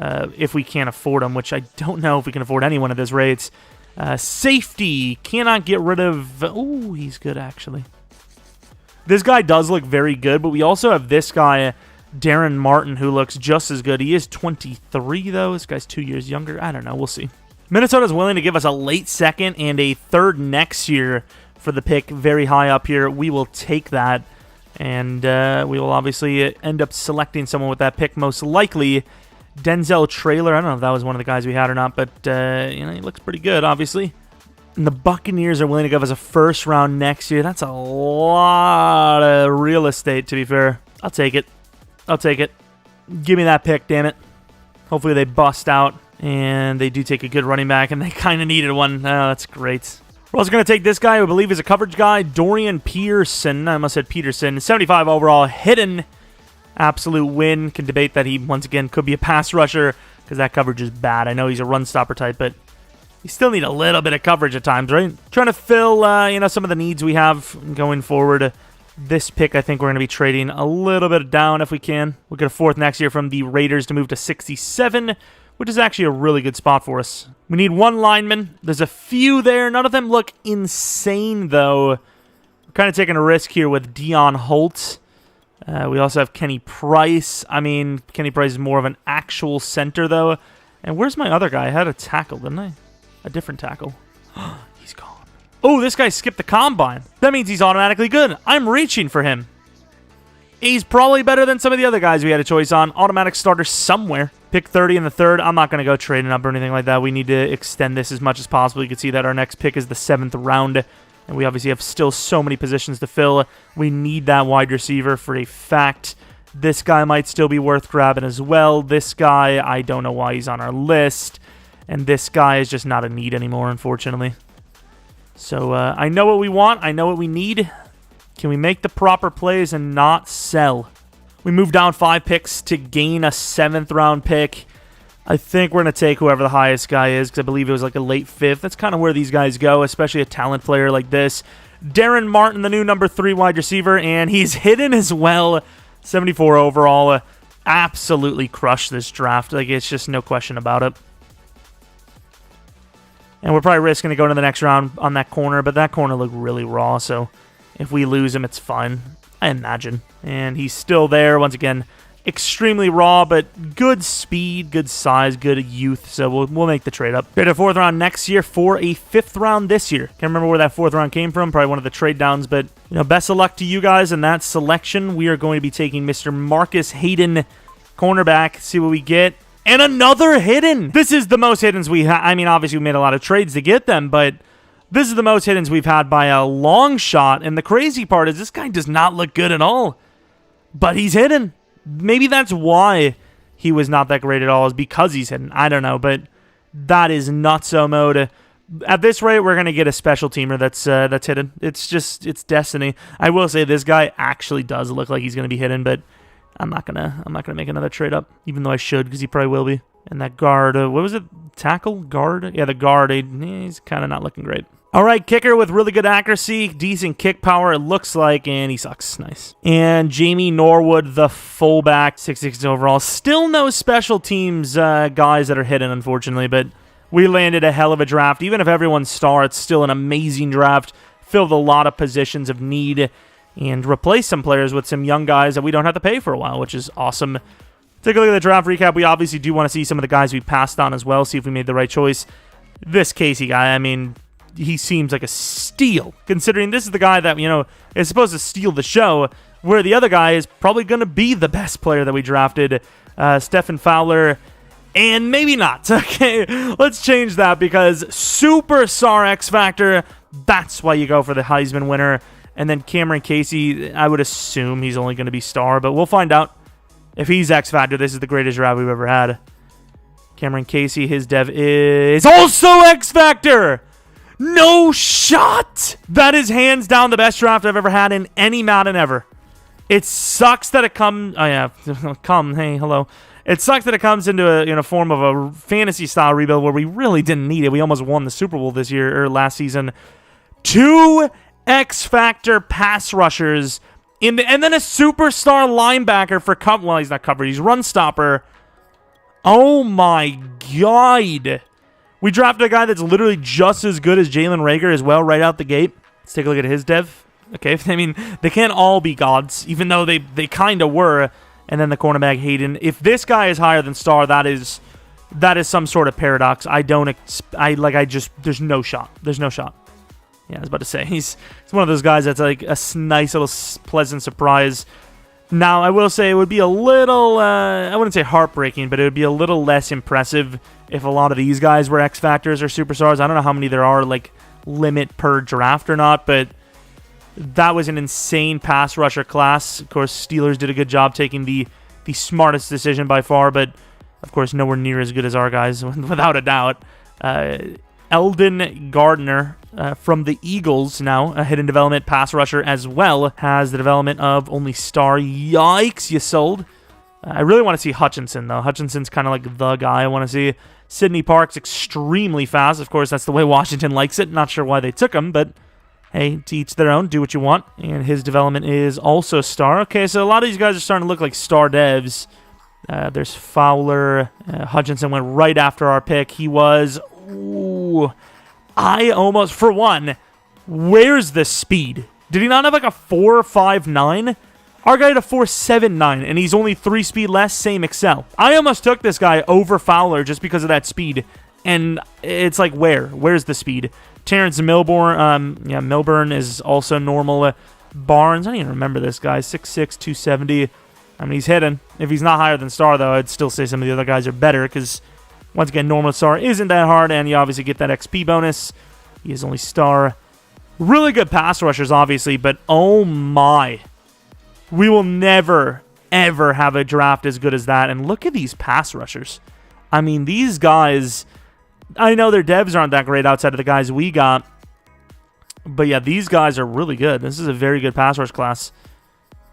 If we can't afford him, which I don't know if we can afford anyone at this rates. Safety. Cannot get rid of... Oh, he's good, actually. This guy does look very good, but we also have this guy, Darren Martin, who looks just as good. He is 23, though. This guy's 2 years younger. I don't know. We'll see. Minnesota's willing to give us a late second and a third next year for the pick very high up here. We will take that, and we will obviously end up selecting someone with that pick most likely. Denzel Traylor, I don't know if that was one of the guys we had or not, but he looks pretty good, obviously. And the Buccaneers are willing to give us a first round next year. That's a lot of real estate, to be fair. I'll take it. I'll take it. Give me that pick, damn it. Hopefully they bust out. And they do take a good running back, and they kind of needed one. Oh, that's great. We're also going to take this guy, who I believe is a coverage guy, Dorian Pearson. I almost said Peterson. 75 overall, hidden. Absolute win. Can debate that he, once again, could be a pass rusher because that coverage is bad. I know he's a run stopper type, but you still need a little bit of coverage at times, right? Trying to fill, some of the needs we have going forward. This pick, I think we're going to be trading a little bit down if we can. We'll get a 4th next year from the Raiders to move to 67, which is actually a really good spot for us. We need 1 lineman. There's a few there. None of them look insane, though. We're kind of taking a risk here with Dion Holt. We also have Kenny Price. I mean, Kenny Price is more of an actual center, though. And where's my other guy? I had a tackle, didn't I? A different tackle. He's gone. Oh, this guy skipped the combine. That means he's automatically good. I'm reaching for him. He's probably better than some of the other guys we had a choice on. Automatic starter somewhere. Pick 30 in the 3rd. I'm not going to go trading up or anything like that. We need to extend this as much as possible. You can see that our next pick is the 7th round. And we obviously have still so many positions to fill. We need that wide receiver for a fact. This guy might still be worth grabbing as well. This guy, I don't know why he's on our list. And this guy is just not a need anymore, unfortunately. So I know what we want. I know what we need. Can we make the proper plays and not sell? We moved down 5 picks to gain a 7th round pick. I think we're going to take whoever the highest guy is because I believe it was like a late 5th. That's kind of where these guys go, especially a talent player like this. Darren Martin, the new number 3 wide receiver, and he's hidden as well. 74 overall. Absolutely crushed this draft. Like, it's just no question about it. And we're probably risking to go to the next round on that corner, but that corner looked really raw, so if we lose him, it's fine, I imagine. And he's still there. Once again, extremely raw, but good speed, good size, good youth, so we'll make the trade up. Trade a 4th round next year for a 5th round this year. Can't remember where that 4th round came from, probably one of the trade downs, but best of luck to you guys in that selection. We are going to be taking Mr. Marcus Hayden, cornerback, see what we get. And another hidden. This is the most hiddens we have. I mean, obviously we made a lot of trades to get them, but this is the most hiddens we've had by a long shot. And the crazy part is this guy does not look good at all. But he's hidden. Maybe that's why he was not that great at all, is because he's hidden. I don't know, but that is nutso mode. At this rate, we're going to get a special teamer that's hidden. It's destiny. I will say this guy actually does look like he's going to be hidden, but I'm not gonna make another trade up, even though I should, because he probably will be. And that guard, what was it? Tackle? Guard? Yeah, the guard, he's kind of not looking great. All right, kicker with really good accuracy, decent kick power, it looks like, and he sucks. Nice. And Jamie Norwood, the fullback, 6'6" overall. Still no special teams guys that are hidden, unfortunately, but we landed a hell of a draft. Even if everyone's star, it's still an amazing draft. Filled a lot of positions of need, and replace some players with some young guys that we don't have to pay for a while, which is awesome. Take a look at the draft recap. We obviously do want to see some of the guys we passed on as well, see if we made the right choice. This Casey guy, I mean, he seems like a steal, considering this is the guy that, is supposed to steal the show, where the other guy is probably going to be the best player that we drafted, Stephen Fowler, and maybe not. Okay, let's change that, because Superstar X Factor, that's why you go for the Heisman winner. And then Cameron Casey, I would assume he's only going to be star, but we'll find out. If he's X Factor, this is the greatest draft we've ever had. Cameron Casey, his dev is also X Factor! No shot! That is hands down the best draft I've ever had in any Madden ever. It sucks that it comes... Oh, yeah. Hey, hello. It sucks that it comes into a form of a fantasy-style rebuild where we really didn't need it. We almost won the Super Bowl this year, or last season. 2 X-Factor pass rushers, and then a superstar linebacker for cover. Well, he's not covered. He's run stopper. Oh, my God. We drafted a guy that's literally just as good as Jalen Reagor as well right out the gate. Let's take a look at his dev. Okay, I mean, they can't all be gods, even though they kind of were. And then the cornerback Hayden. If this guy is higher than star, that is some sort of paradox. There's no shot. There's no shot. Yeah, I was about to say, he's one of those guys that's like a nice little pleasant surprise. Now, I will say it would be a little, I wouldn't say heartbreaking, but it would be a little less impressive if a lot of these guys were X Factors or Superstars. I don't know how many there are, like, limit per draft or not, but that was an insane pass rusher class. Of course, Steelers did a good job taking the smartest decision by far, but Of course, nowhere near as good as our guys, without a doubt. Eldon Gardner from the Eagles now, a hidden development pass rusher as well, has the development of only star. Yikes, you sold. I really want to see Hutchinson, though. Hutchinson's kind of like the guy I want to see. Sidney Park's extremely fast. Of course, that's the way Washington likes it. Not sure why they took him, but hey, to each their own. Do what you want. And his development is also star. Okay, so a lot of these guys are starting to look like star devs. There's Fowler. Hutchinson went right after our pick. He was... Ooh, I almost... For one, where's the speed? Did he not have like a 4.59? Our guy had a 4.79, and he's only 3 speed less, same Excel. I almost took this guy over Fowler just because of that speed, and it's like, where's the speed? Terrence Milburn, Milburn is also normal. Barnes, I don't even remember this guy, 6'6", 270. I mean, he's hitting. If he's not higher than star, though, I'd still say some of the other guys are better, because, once again, normal star isn't that hard, and you obviously get that XP bonus. He is only star. Really good pass rushers, obviously, but oh my... We will never, ever have a draft as good as that. And look at these pass rushers. I mean, these guys, I know their devs aren't that great outside of the guys we got. But yeah, these guys are really good. This is a very good pass rush class.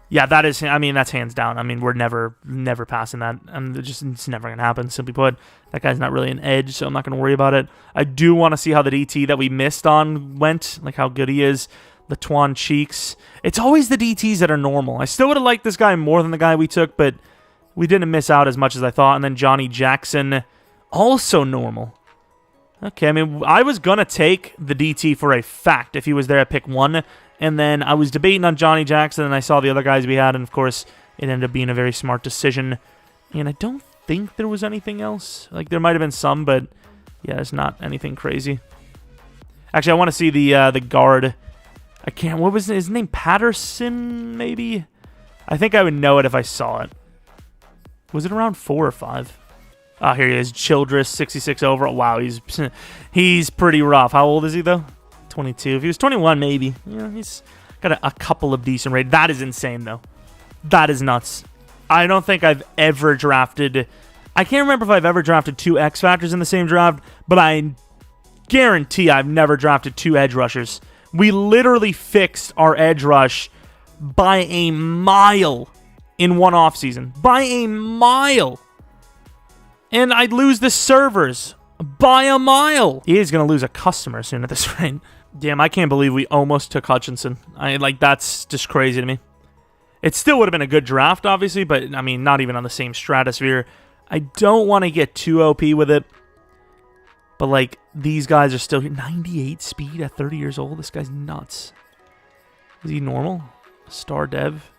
Yeah, that is, I mean, that's hands down. I mean, we're never passing that. It's never going to happen, simply put. That guy's not really an edge, so I'm not going to worry about it. I do want to see how the DT that we missed on went, like how good he is. Latuan Cheeks. It's always the DTs that are normal. I still would have liked this guy more than the guy we took, but we didn't miss out as much as I thought. And then Johnny Jackson, also normal. Okay, I mean, I was going to take the DT for a fact if he was there at pick 1. And then I was debating on Johnny Jackson, and I saw the other guys we had, and of course, it ended up being a very smart decision. And I don't think there was anything else. Like, there might have been some, but yeah, it's not anything crazy. Actually, I want to see the guard. I can't... What was his name? Patterson, maybe? I think I would know it if I saw it. Was it around 4 or 5? Oh, here he is. Childress, 66 overall. Wow, he's pretty rough. How old is he, though? 22. If he was 21, maybe. Yeah, he's got a couple of decent rates. That is insane, though. That is nuts. I don't think I've ever drafted... I can't remember if I've ever drafted 2 X Factors in the same draft, but I guarantee I've never drafted 2 edge rushers. We literally fixed our edge rush by a mile in one offseason. By a mile. And I'd lose the servers by a mile. He is going to lose a customer soon at this rate. Damn, I can't believe we almost took Hutchinson. That's just crazy to me. It still would have been a good draft, obviously, but, I mean, not even on the same stratosphere. I don't want to get too OP with it. But, like, these guys are still here. 98 speed at 30 years old? This guy's nuts. Is he normal? Star dev?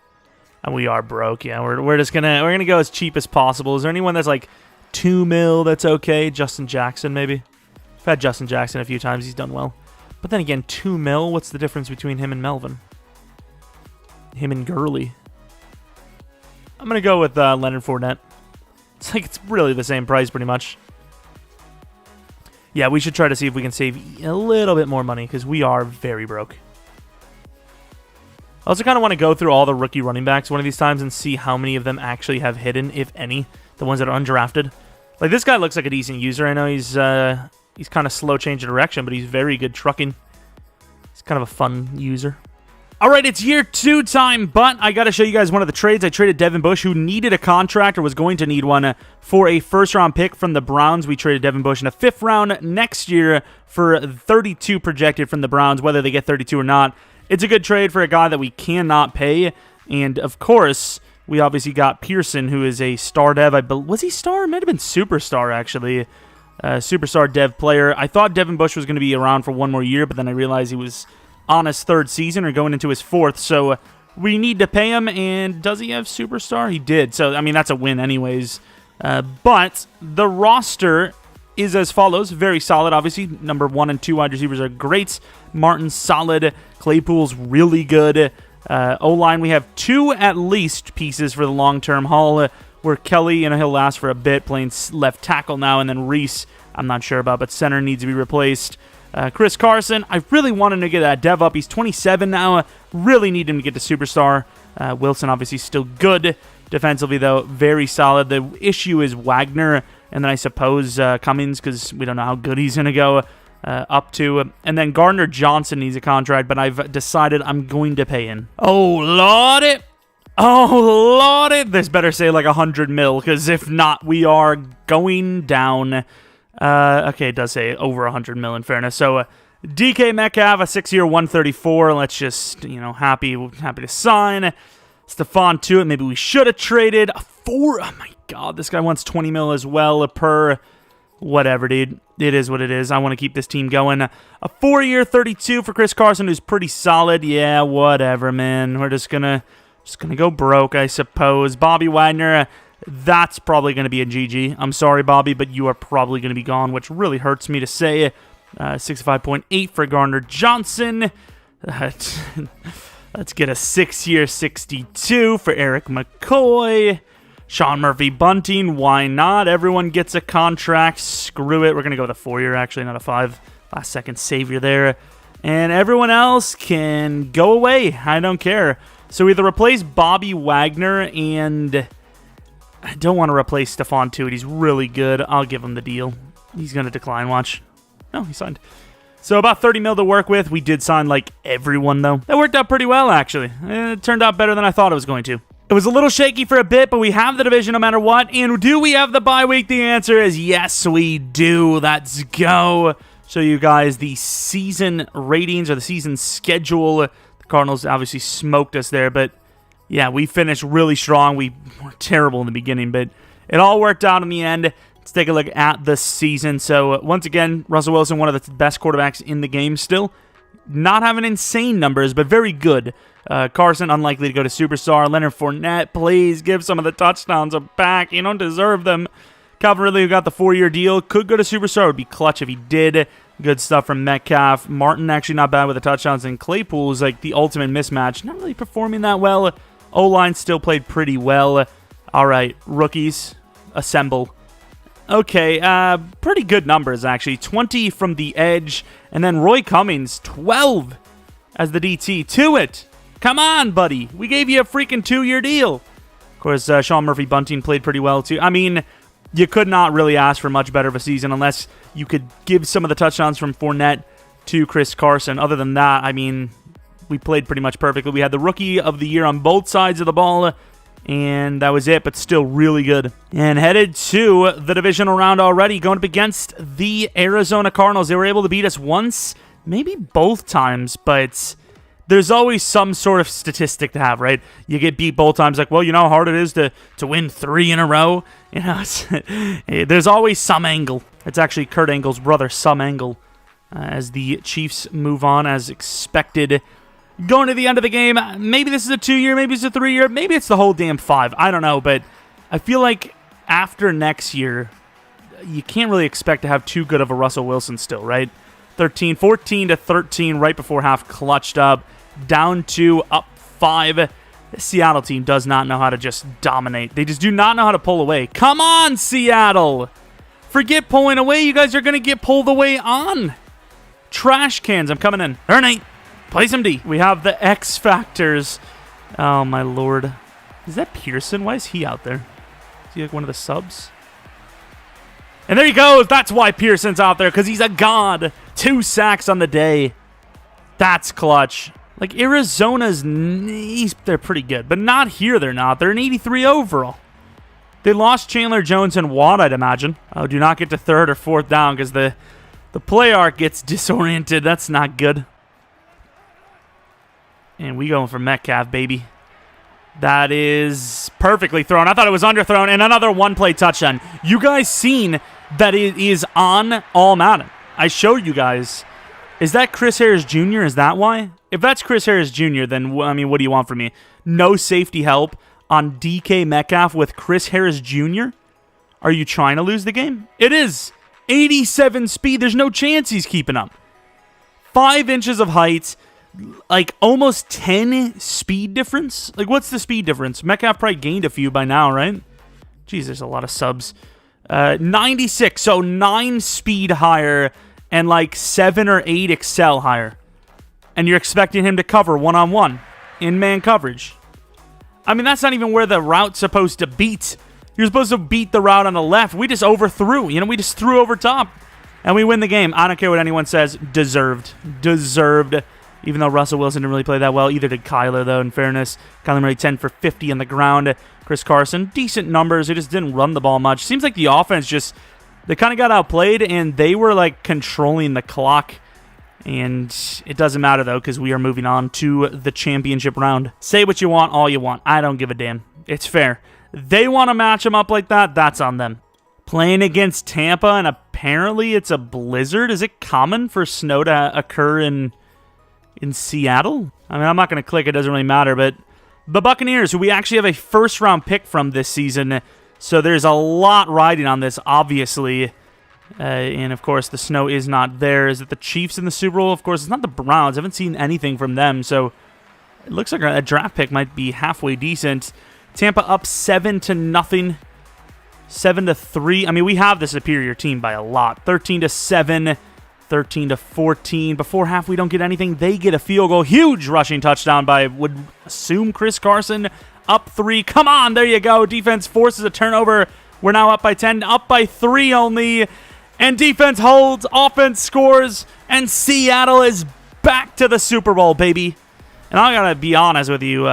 And we are broke, yeah. We're just we're gonna go as cheap as possible. Is there anyone that's, like, 2 mil that's okay? Justin Jackson, maybe? I've had Justin Jackson a few times. He's done well. But then again, 2 mil? What's the difference between him and Melvin? Him and Gurley? I'm gonna go with Leonard Fournette. It's really the same price, pretty much. Yeah, we should try to see if we can save a little bit more money, because we are very broke. I also kind of want to go through all the rookie running backs one of these times and see how many of them actually have hidden, if any, the ones that are undrafted. Like, this guy looks like a decent user. I know he's kind of slow change of direction, but he's very good trucking. He's kind of a fun user. All right, it's year 2 time, but I got to show you guys one of the trades. I traded Devin Bush, who needed a contract or was going to need one, for a first-round pick from the Browns. We traded Devin Bush in a 5th round next year for 32 projected from the Browns, whether they get 32 or not. It's a good trade for a guy that we cannot pay, and of course, we obviously got Pearson, who is a star dev. Was he star? It might have been superstar, actually. Superstar dev player. I thought Devin Bush was going to be around for 1 more year, but then I realized he was on his 3rd season or going into his 4th, so we need to pay him. And does he have superstar? He did, so I mean, that's a win anyways. But the roster is as follows. Very solid, obviously. Number 1 and 2 wide receivers are great. Martin's solid. Claypool's really good. O-line, we have 2 at least pieces for the long-term haul, where Kelly, he'll last for a bit, playing left tackle now, and then Reese, I'm not sure about, but center needs to be replaced. Chris Carson, I really want him to get that dev up. He's 27 now. Really need him to get to superstar. Wilson, obviously, still good. Defensively, though, very solid. The issue is Wagner, and then I suppose Cummings, because we don't know how good he's going to go up to. And then Gardner Johnson needs a contract, but I've decided I'm going to pay him. Oh, Lord. Oh, Lord. This better say like 100 mil, because if not, we are going down. Okay, it does say over 100 mil in fairness. So DK Metcalf, a 6-year, 134. Let's just, happy to sign. Stephon Tuitt, maybe we should have traded. Oh my God, this guy wants 20 mil as well per. Whatever, dude. It is what it is. I want to keep this team going. A 4-year, 32 for Chris Carson, who's pretty solid. Yeah, whatever, man. We're just gonna go broke, I suppose. Bobby Wagner, that's probably gonna be a GG. I'm sorry, Bobby, but you are probably gonna be gone, which really hurts me to say. 65.8 for Gardner Johnson. Let's get a 6-year, 62 for Eric McCoy. Sean Murphy Bunting, why not? Everyone gets a contract. Screw it. We're going to go with a 4-year, actually, not a 5. Last second savior there. And everyone else can go away. I don't care. So either replace Bobby Wagner, and I don't want to replace Stephon Tuitt. He's really good. I'll give him the deal. He's going to decline, watch. No, he signed. So about 30 mil to work with. We did sign like everyone, though. That worked out pretty well, actually. It turned out better than I thought it was going to. It was a little shaky for a bit, but we have the division no matter what. And do we have the bye week? The answer is yes, we do. Let's go. Show you guys the season ratings or the season schedule. The Cardinals obviously smoked us there, but yeah, we finished really strong. We were terrible in the beginning, but it all worked out in the end. Let's take a look at the season. So once again, Russell Wilson, one of the best quarterbacks in the game still. Not having insane numbers, but very good. Carson, unlikely to go to Superstar. Leonard Fournette, please give some of the touchdowns back. You don't deserve them. Calvin Ridley, who got the 4-year deal, could go to Superstar. It would be clutch if he did. Good stuff from Metcalf. Martin, actually not bad with the touchdowns. And Claypool is like the ultimate mismatch. Not really performing that well. O-line still played pretty well. All right, rookies, assemble. Okay, pretty good numbers, actually. 20 from the edge. And then Roy Cummings, 12 as the DT. Tuitt, come on, buddy. We gave you a freaking 2-year deal. Of course, Sean Murphy Bunting played pretty well, too. I mean, you could not really ask for much better of a season unless you could give some of the touchdowns from Fournette to Chris Carson. Other than that, I mean, we played pretty much perfectly. We had the Rookie of the Year on both sides of the ball. And that was it, but still really good. And headed to the divisional round already, going up against the Arizona Cardinals. They were able to beat us once, maybe both times, but there's always some sort of statistic to have, right? You get beat both times, like, well, you know how hard it is to win 3 in a row? You know, there's always some angle. It's actually Kurt Angle's brother, Some Angle, as the Chiefs move on as expected. Going to the end of the game, maybe this is a 2-year, maybe it's a 3-year, maybe it's the whole damn 5. I don't know, but I feel like after next year, you can't really expect to have too good of a Russell Wilson still, right? 14-13 right before half, clutched up, down 2, up 5. The Seattle team does not know how to just dominate. They just do not know how to pull away. Come on, Seattle! Forget pulling away. You guys are going to get pulled away on. Trash cans, I'm coming in. Ernie! Play some D. We have the X Factors. Oh, my Lord. Is that Pearson? Why is he out there? Is he like one of the subs? And there he goes. That's why Pearson's out there, because he's a god. 2 sacks on the day. That's clutch. Like, Arizona's, they're pretty good. But not here, they're not. They're an 83 overall. They lost Chandler Jones and Watt, I'd imagine. Oh, do not get to 3rd or 4th down, because the play arc gets disoriented. That's not good. And we going for Metcalf, baby. That is perfectly thrown. I thought it was underthrown. And another one-play touchdown. You guys seen that it is on all Madden. I showed you guys. Is that Chris Harris Jr.? Is that why? If that's Chris Harris Jr., then, I mean, what do you want from me? No safety help on DK Metcalf with Chris Harris Jr.? Are you trying to lose the game? It is. 87 speed. There's no chance he's keeping up. 5 inches of height. Like, almost 10 speed difference? Like, what's the speed difference? Metcalf probably gained a few by now, right? Jeez, there's a lot of subs. 96, so 9 speed higher and like 7 or 8 excel higher. And you're expecting him to cover one-on-one in man coverage. I mean, that's not even where the route's supposed to beat. You're supposed to beat the route on the left. We just overthrew. You know, we just threw over top. And we win the game. I don't care what anyone says. Deserved. Deserved. Even though Russell Wilson didn't really play that well. Either did Kyler, though, in fairness. Kyler Murray 10 for 50 on the ground. Chris Carson, decent numbers. He just didn't run the ball much. Seems like the offense just... They kind of got outplayed, and they were, like, controlling the clock. And it doesn't matter, though, because we are moving on to the championship round. Say what you want, all you want. I don't give a damn. It's fair. They want to match them up like that. That's on them. Playing against Tampa, and apparently it's a blizzard. Is it common for snow to occur in Seattle? I mean, I'm not going to click. It doesn't really matter. But the Buccaneers, who we actually have a first-round pick from this season, so there's a lot riding on this, obviously. And, of course, the snow is not there. Is it the Chiefs in the Super Bowl? Of course, it's not the Browns. I haven't seen anything from them, so it looks like a draft pick might be halfway decent. Tampa up 7-0. 7-3. I mean, we have the superior team by a lot. 13-7, 13-14. Before half, we don't get anything. They get a field goal. Huge rushing touchdown by, would assume, Chris Carson. Up 3. Come on, there you go. Defense forces a turnover. We're now up by 10. Up by 3 only. And defense holds. Offense scores. And Seattle is back to the Super Bowl, baby. And I gotta be honest with you.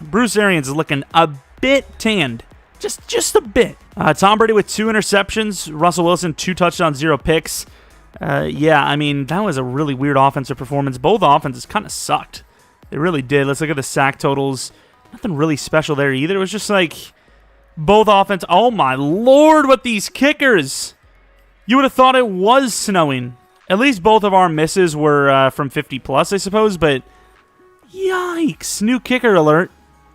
Bruce Arians is looking a bit tanned. Just a bit. Tom Brady with 2 interceptions. Russell Wilson, 2 touchdowns, 0 picks. Yeah, I mean, that was a really weird offensive performance. Both offenses kind of sucked. They really did. Let's look at the sack totals. Nothing really special there either. It was just like both offense. Oh, my Lord, with these kickers. You would have thought it was snowing. At least both of our misses were from 50+, I suppose, but yikes. New kicker alert.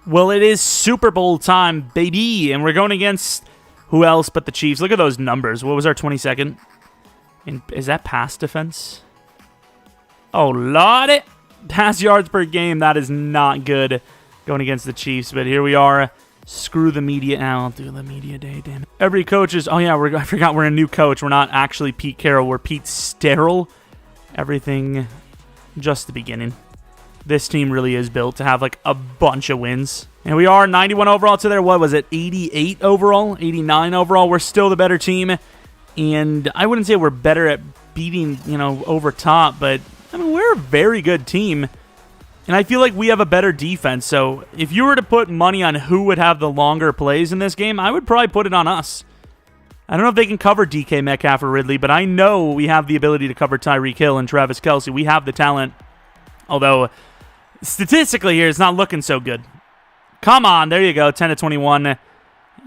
Well, it is Super Bowl time, baby, and we're going against who else but the Chiefs. Look at those numbers. What was our 22nd? And is that pass defense? Oh, Lordy. Pass yards per game. That is not good going against the Chiefs, but here we are. Screw the media. I'll do the media day, damn it. Every coach is... Oh, yeah, I forgot we're a new coach. We're not actually Pete Carroll. We're Pete Sterrell. Everything just the beginning. This team really is built to have, like, a bunch of wins. And we are 91 overall to their, what was it, 88 overall? 89 overall. We're still the better team. And I wouldn't say we're better at beating, you know, over top. But, I mean, we're a very good team. And I feel like we have a better defense. So, if you were to put money on who would have the longer plays in this game, I would probably put it on us. I don't know if they can cover DK Metcalf or Ridley, but I know we have the ability to cover Tyreek Hill and Travis Kelce. We have the talent. Although... statistically here, it's not looking so good. Come on, there you go, 10-21.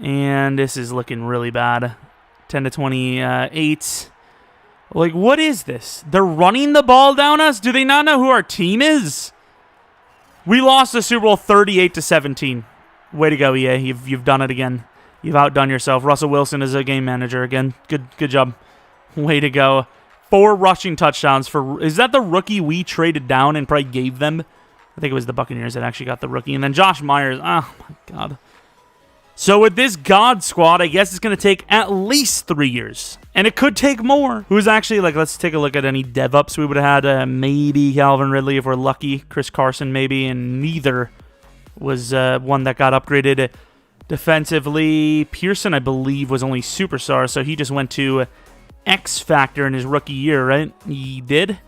And this is looking really bad. 10-28. Like, what is this? They're running the ball down us? Do they not know who our team is? We lost the Super Bowl 38-17. Way to go, EA. You've done it again. You've outdone yourself. Russell Wilson is a game manager again. Good job. Way to go. 4 rushing touchdowns for... Is that the rookie we traded down and probably gave them? I think it was the Buccaneers that actually got the rookie. And then Josh Myers. Oh, my God. So with this God squad, I guess it's going to take at least 3 years. And it could take more. Who's actually, like, let's take a look at any dev-ups we would have had. Maybe Calvin Ridley if we're lucky. Chris Carson maybe. And neither was one that got upgraded defensively. Pearson, I believe, was only superstar. So he just went to X Factor in his rookie year, right? He did.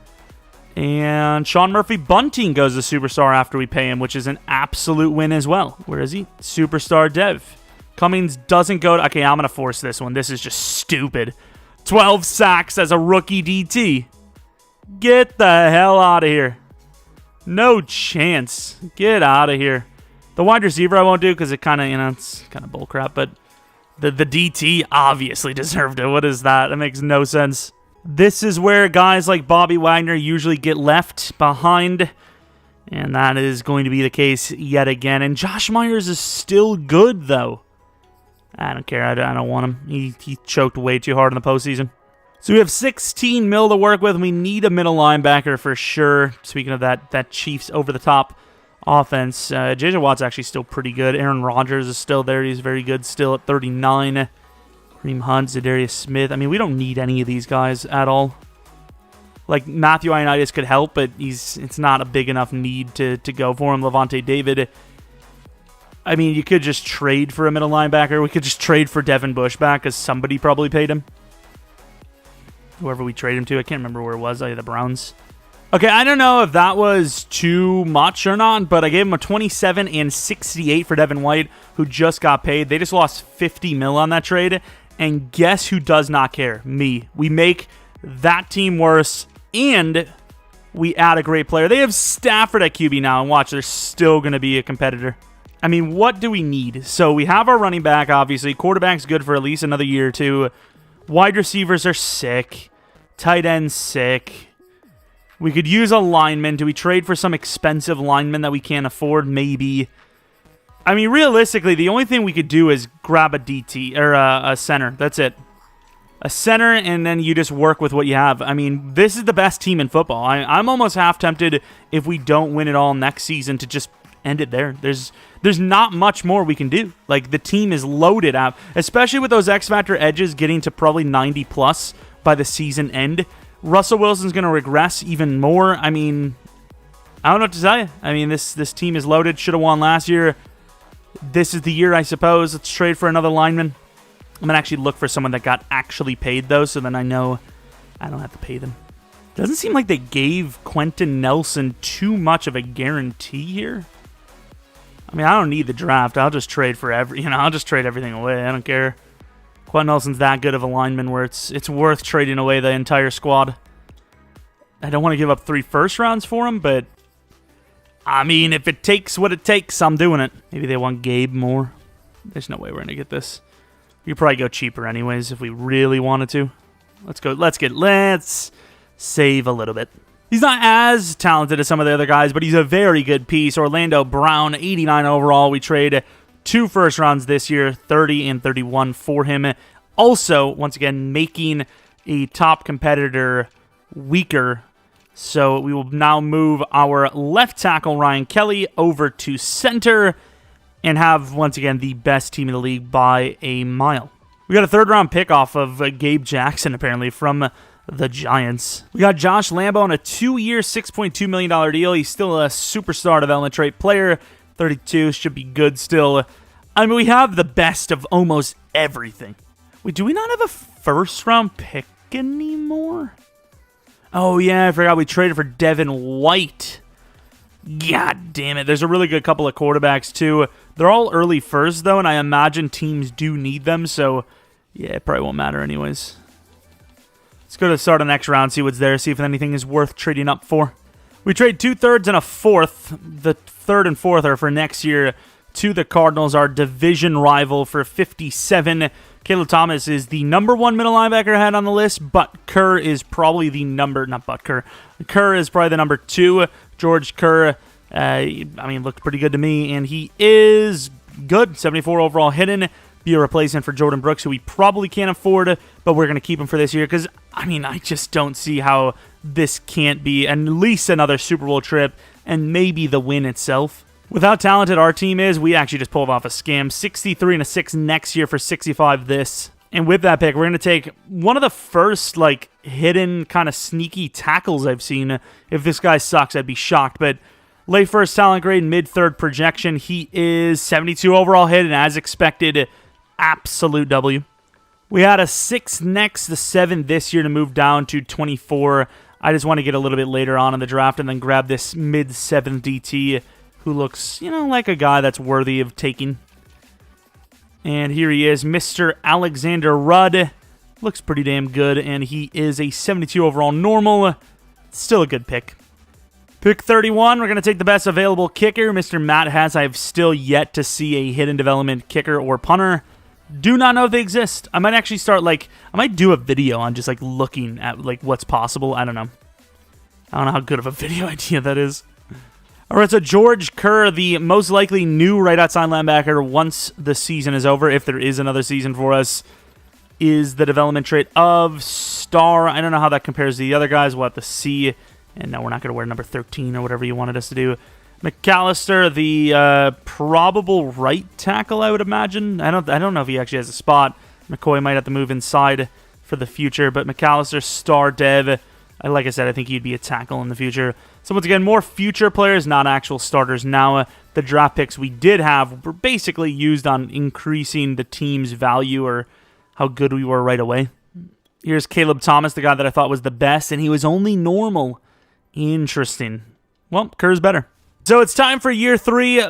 And Sean Murphy Bunting goes to superstar after we pay him, which is an absolute win as well. Where is he? Superstar dev. Cummings doesn't go to... Okay, I'm going to force this one. This is just stupid. 12 sacks as a rookie DT. Get the hell out of here. No chance. Get out of here. The wide receiver I won't do because it kind of, you know, it's kind of bullcrap, but the DT obviously deserved it. What is that? That makes no sense. This is where guys like Bobby Wagner usually get left behind, and that is going to be the case yet again. And Josh Myers is still good, though. I don't care. I don't want him. He choked way too hard in the postseason. So we have 16 mil to work with. We need a middle linebacker for sure. Speaking of that Chiefs over-the-top offense, J.J. Watt's actually still pretty good. Aaron Rodgers is still there. He's very good still at 39. Kareem Hunt, Zadarius Smith. I mean, we don't need any of these guys at all. Like, Matthew Ioannidis could help, but it's not a big enough need to go for him. Levante David I mean, you could just trade for a middle linebacker. We could just trade for Devin Bush back because somebody probably paid him. Whoever we traded him to. I can't remember where it was. The Browns. Okay, I don't know if that was too much or not, but I gave him a 27 and 68 for Devin White, who just got paid. They just lost 50 mil on that trade. And guess who does not care? Me. We make that team worse, and we add a great player. They have Stafford at QB now, and watch, they're still going to be a competitor. I mean, what do we need? So we have our running back, obviously. Quarterback's good for at least another year or two. Wide receivers are sick. Tight end's sick. We could use a lineman. Do we trade for some expensive lineman that we can't afford? Maybe. I mean, realistically, the only thing we could do is grab a DT, or a center. That's it. A center, and then you just work with what you have. I mean, this is the best team in football. I'm almost half tempted, if we don't win it all next season, to just end it there. There's not much more we can do. Like, the team is loaded out, especially with those X-Factor edges getting to probably 90+ by the season end. Russell Wilson's going to regress even more. I mean, I don't know what to tell you. I mean, this team is loaded. Should have won last year. This is the year, I suppose. Let's trade for another lineman. I'm going to actually look for someone that got actually paid, though, so then I know I don't have to pay them. Doesn't seem like they gave Quentin Nelson too much of a guarantee here. I mean, I don't need the draft. I'll just trade for I'll just trade everything away. I don't care. Quentin Nelson's that good of a lineman where it's worth trading away the entire squad. I don't want to give up 3 first rounds for him, but I mean, if it takes what it takes, I'm doing it. Maybe they want Gabe more. There's no way we're going to get this. We could probably go cheaper anyways if we really wanted to. Let's save a little bit. He's not as talented as some of the other guys, but he's a very good piece. Orlando Brown, 89 overall. We trade 2 first rounds this year, 30 and 31 for him. Also, once again, making a top competitor weaker. So we will now move our left tackle, Ryan Kelly, over to center and have, once again, the best team in the league by a mile. We got a 3rd-round pick off of Gabe Jackson, apparently, from the Giants. We got Josh Lambo on a 2-year, $6.2 million deal. He's still a superstar development trait player. 32, should be good still. I mean, we have the best of almost everything. Wait, do we not have a 1st-round pick anymore? Oh, yeah, I forgot we traded for Devin White. God damn it. There's a really good couple of quarterbacks, too. They're all early first, though, and I imagine teams do need them, so yeah, it probably won't matter anyways. Let's go to the start of the next round, see what's there, see if anything is worth trading up for. We trade 2 thirds and a 4th. The 3rd and 4th are for next year to the Cardinals, our division rival, for 57. Caleb Thomas is the number 1 middle linebacker I had on the list, but Kerr is probably the number... Not Butt Kerr. Kerr is probably the number 2. George Kerr, looked pretty good to me, and he is good. 74 overall hidden. Be a replacement for Jordan Brooks, who we probably can't afford, but we're going to keep him for this year, because, I just don't see how this can't be at least another Super Bowl trip, and maybe the win itself. With how talented our team is, we actually just pulled off a scam. 63 and a 6 next year for 65 this. And with that pick, we're going to take one of the first, hidden kind of sneaky tackles I've seen. If this guy sucks, I'd be shocked. But late first talent grade, mid-3rd projection. He is 72 overall hit, and as expected, absolute W. We had a 6 next, the 7 this year to move down to 24. I just want to get a little bit later on in the draft and then grab this mid-7th DT who looks, like a guy that's worthy of taking. And here he is, Mr. Alexander Rudd. Looks pretty damn good, and he is a 72 overall normal. Still a good pick. Pick 31, we're going to take the best available kicker, Mr. Matt Hess. I have still yet to see a hidden development kicker or punter. Do not know if they exist. I might actually start, I might do a video on just, looking at, what's possible. I don't know. I don't know how good of a video idea that is. All right, so George Kerr, the most likely new right outside linebacker once the season is over, if there is another season for us, is the development trait of star. I don't know how that compares to the other guys. We'll have to see. And no, we're not going to wear number 13 or whatever you wanted us to do. McAllister, the probable right tackle, I would imagine. I don't know if he actually has a spot. McCoy might have to move inside for the future, but McAllister, star dev. Like I said, I think he'd be a tackle in the future. So once again, more future players, not actual starters. Now, the draft picks we did have were basically used on increasing the team's value or how good we were right away. Here's Caleb Thomas, the guy that I thought was the best, and he was only normal. Interesting. Well, Kerr's better. So it's time for year 3.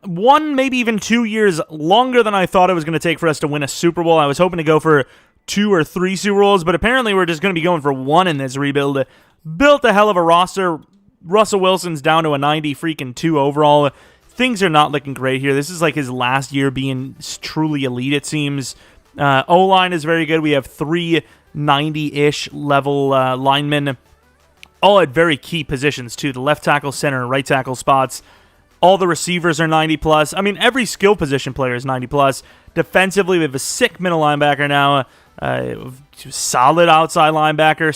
1, maybe even 2 years longer than I thought it was going to take for us to win a Super Bowl. I was hoping to go for 2 or 3 Super Bowls, but apparently we're just going to be going for 1 in this rebuild. Built a hell of a roster. Russell Wilson's down to a 90-2 overall. Things are not looking great here. This is like his last year being truly elite, it seems. O-line is very good. We have 3 90-ish level linemen, all at very key positions, too. The left tackle, center, and right tackle spots. All the receivers are 90+. I mean, every skill position player is 90+. Defensively, we have a sick middle linebacker now. Solid outside linebacker,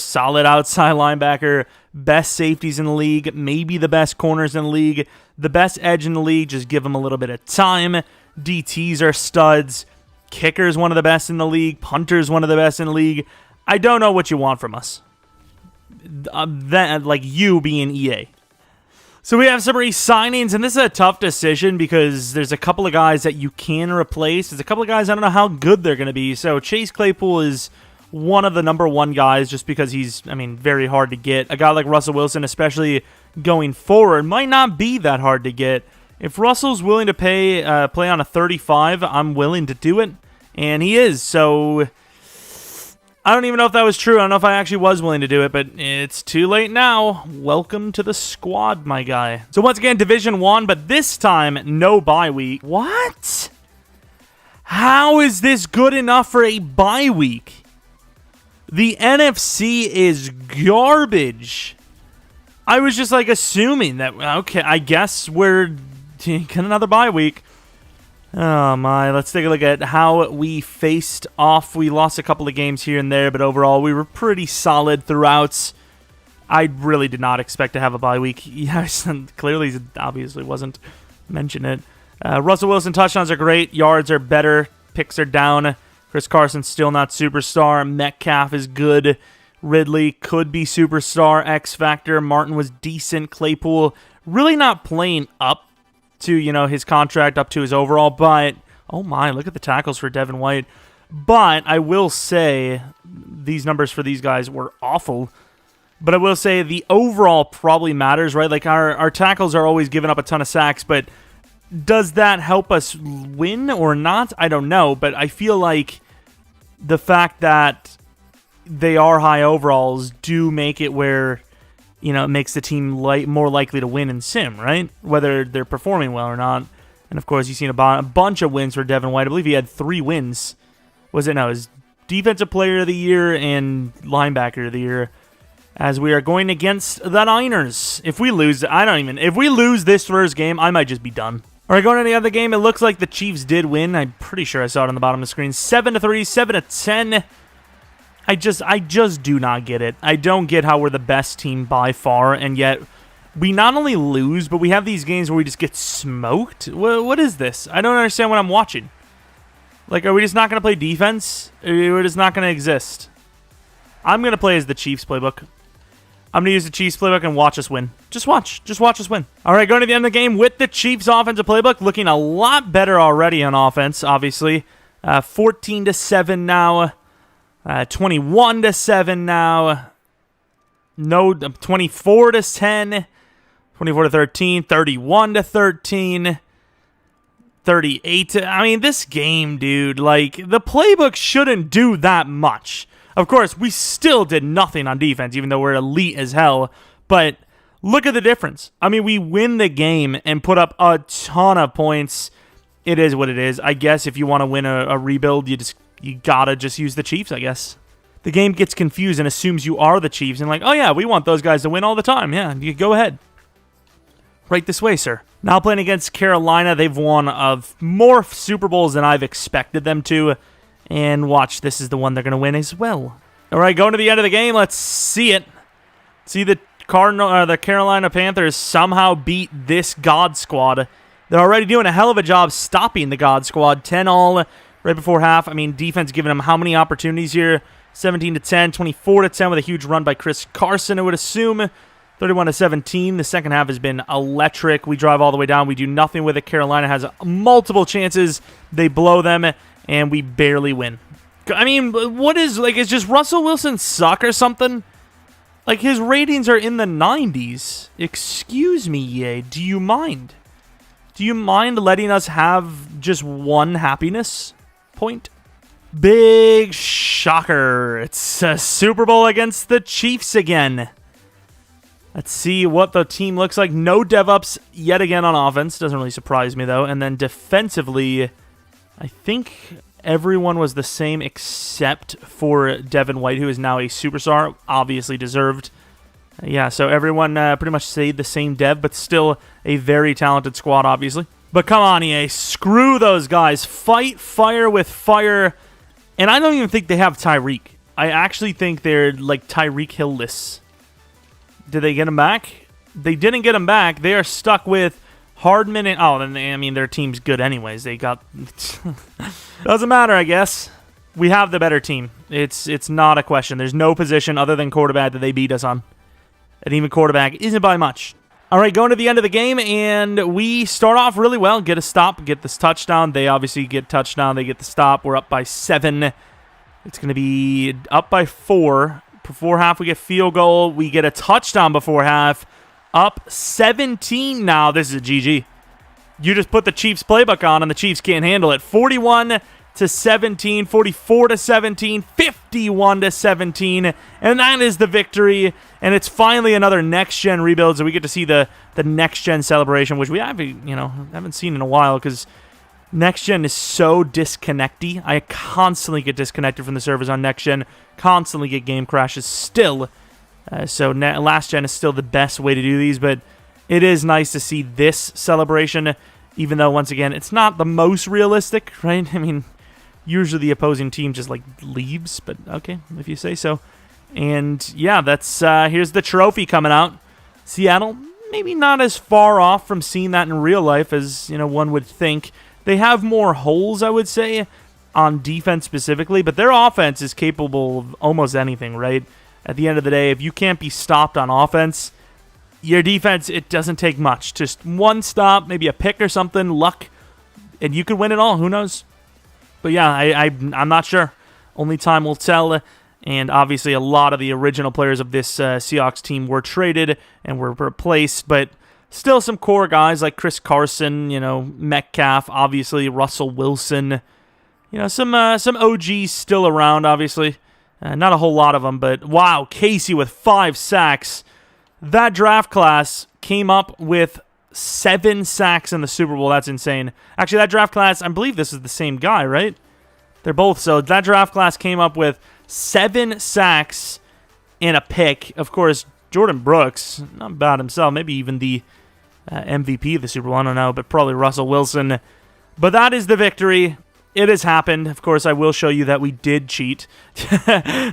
best safeties in the league, maybe the best corners in the league, the best edge in the league, just give them a little bit of time. DTs are studs. Kicker's one of the best in the league. Punter's one of the best in the league. I don't know what you want from us. Like you being EA. So we have some re-signings, and this is a tough decision because there's a couple of guys that you can replace. There's a couple of guys I don't know how good they're going to be. So Chase Claypool is one of the number 1 guys just because he's, very hard to get. A guy like Russell Wilson, especially going forward, might not be that hard to get. If Russell's willing to play on a 35, I'm willing to do it, and he is. So I don't even know if that was true. I don't know if I actually was willing to do it, but it's too late now. Welcome to the squad, my guy. So once again, Division 1, but this time, no bye week. What? How is this good enough for a bye week? The NFC is garbage. I was just like assuming that, okay, I guess we're getting another bye week. Oh my, let's take a look at how we faced off. We lost a couple of games here and there, but overall we were pretty solid throughout. I really did not expect to have a bye week. Yes, clearly, obviously wasn't mention it. Russell Wilson touchdowns are great. Yards are better. Picks are down. Chris Carson's still not superstar. Metcalf is good. Ridley could be superstar. X Factor. Martin was decent. Claypool really not playing up to, his contract, up to his overall, but oh my, look at the tackles for Devin White. But I will say these numbers for these guys were awful. But I will say the overall probably matters, right? Like our tackles are always giving up a ton of sacks, but does that help us win or not? I don't know, but I feel like the fact that they are high overalls do make it where it makes the team more likely to win in sim, right? Whether they're performing well or not. And, of course, you've seen a bunch of wins for Devin White. I believe he had 3 wins. His Defensive Player of the Year and Linebacker of the Year. As we are going against the Niners. If we lose, if we lose this first game, I might just be done. All right, going to the other game, it looks like the Chiefs did win. I'm pretty sure I saw it on the bottom of the screen. 7-3, 7-10. I just do not get it. I don't get how we're the best team by far, and yet we not only lose, but we have these games where we just get smoked. What is this? I don't understand what I'm watching. Like, are we just not going to play defense? We're just not going to exist. I'm going to play as the Chiefs playbook. I'm going to use the Chiefs playbook and watch us win. Just watch us win. All right, going to the end of the game with the Chiefs offensive playbook, looking a lot better already on offense, obviously. 14-7 now. 21-7 now. No, 24-10. 24-13. 31-13. 38. This game, dude, like, the playbook shouldn't do that much. Of course, we still did nothing on defense, even though we're elite as hell. But look at the difference. We win the game and put up a ton of points. It is what it is. I guess if you want to win a rebuild, you gotta just use the Chiefs, I guess. The game gets confused and assumes you are the Chiefs. And like, oh yeah, we want those guys to win all the time. Yeah, you go ahead. Right this way, sir. Now playing against Carolina, they've won more Super Bowls than I've expected them to. And watch, this is the one they're going to win as well. All right, going to the end of the game. Let's see it. See the Carolina Panthers somehow beat this God Squad. They're already doing a hell of a job stopping the God Squad. 10-all right before half. Defense giving them how many opportunities here? 17-10, 24-10 with a huge run by Chris Carson, I would assume. 31-17. The second half has been electric. We drive all the way down. We do nothing with it. Carolina has multiple chances. They blow them, and we barely win. I mean, what is, like, is just Russell Wilson suck or something? Like, his ratings are in the 90s. Excuse me, EA. Do you mind? Do you mind letting us have just one happiness point? Big shocker. It's a Super Bowl against the Chiefs again. Let's see what the team looks like. No dev-ups yet again on offense. Doesn't really surprise me, though. And then defensively, I think everyone was the same except for Devin White, who is now a superstar. Obviously deserved. Yeah, so everyone pretty much stayed the same dev, but still a very talented squad, obviously. But come on, EA. Screw those guys. Fight fire with fire. And I don't even think they have Tyreek. I actually think they're like Tyreek Hill-less. Did they get him back? They didn't get him back. They are stuck with Hardman and... Oh, then I mean, their team's good anyways. They got... Doesn't matter, I guess. We have the better team. It's not a question. There's no position other than quarterback that they beat us on. And even quarterback isn't by much. All right, going to the end of the game, and we start off really well. Get a stop, get this touchdown. They obviously get touchdown. They get the stop. We're up by 7. It's going to be up by 4. Before half, we get field goal. We get a touchdown before half. Up 17 now. This is a GG. You just put the Chiefs playbook on, and the Chiefs can't handle it. 41-17, 44-17, 51-17, and that is the victory. And it's finally another next-gen rebuild, so we get to see the next-gen celebration, which we haven't seen in a while because next-gen is so disconnecty. I constantly get disconnected from the servers on next-gen, constantly get game crashes still. So last-gen is still the best way to do these, but it is nice to see this celebration, even though, once again, it's not the most realistic, right? I mean, usually the opposing team just, like, leaves, but okay, if you say so. And, yeah, that's here's the trophy coming out. Seattle, maybe not as far off from seeing that in real life as, one would think. They have more holes, I would say, on defense specifically, but their offense is capable of almost anything, right? At the end of the day, if you can't be stopped on offense, your defense, it doesn't take much. Just one stop, maybe a pick or something, luck, and you could win it all. Who knows? But yeah, I'm not sure. Only time will tell. And obviously a lot of the original players of this Seahawks team were traded and were replaced. But still some core guys like Chris Carson, Metcalf, obviously Russell Wilson. Some OGs still around, obviously. Not a whole lot of them, but wow, Casey with 5 sacks. That draft class came up with 7 sacks in the Super Bowl. That's insane. Actually, that draft class, I believe this is the same guy, right? They're both. So that draft class came up with 7 sacks and a pick. Of course, Jordan Brooks, not bad himself. Maybe even the MVP of the Super Bowl. I don't know, but probably Russell Wilson. But that is the victory. It has happened. Of course, I will show you that we did cheat.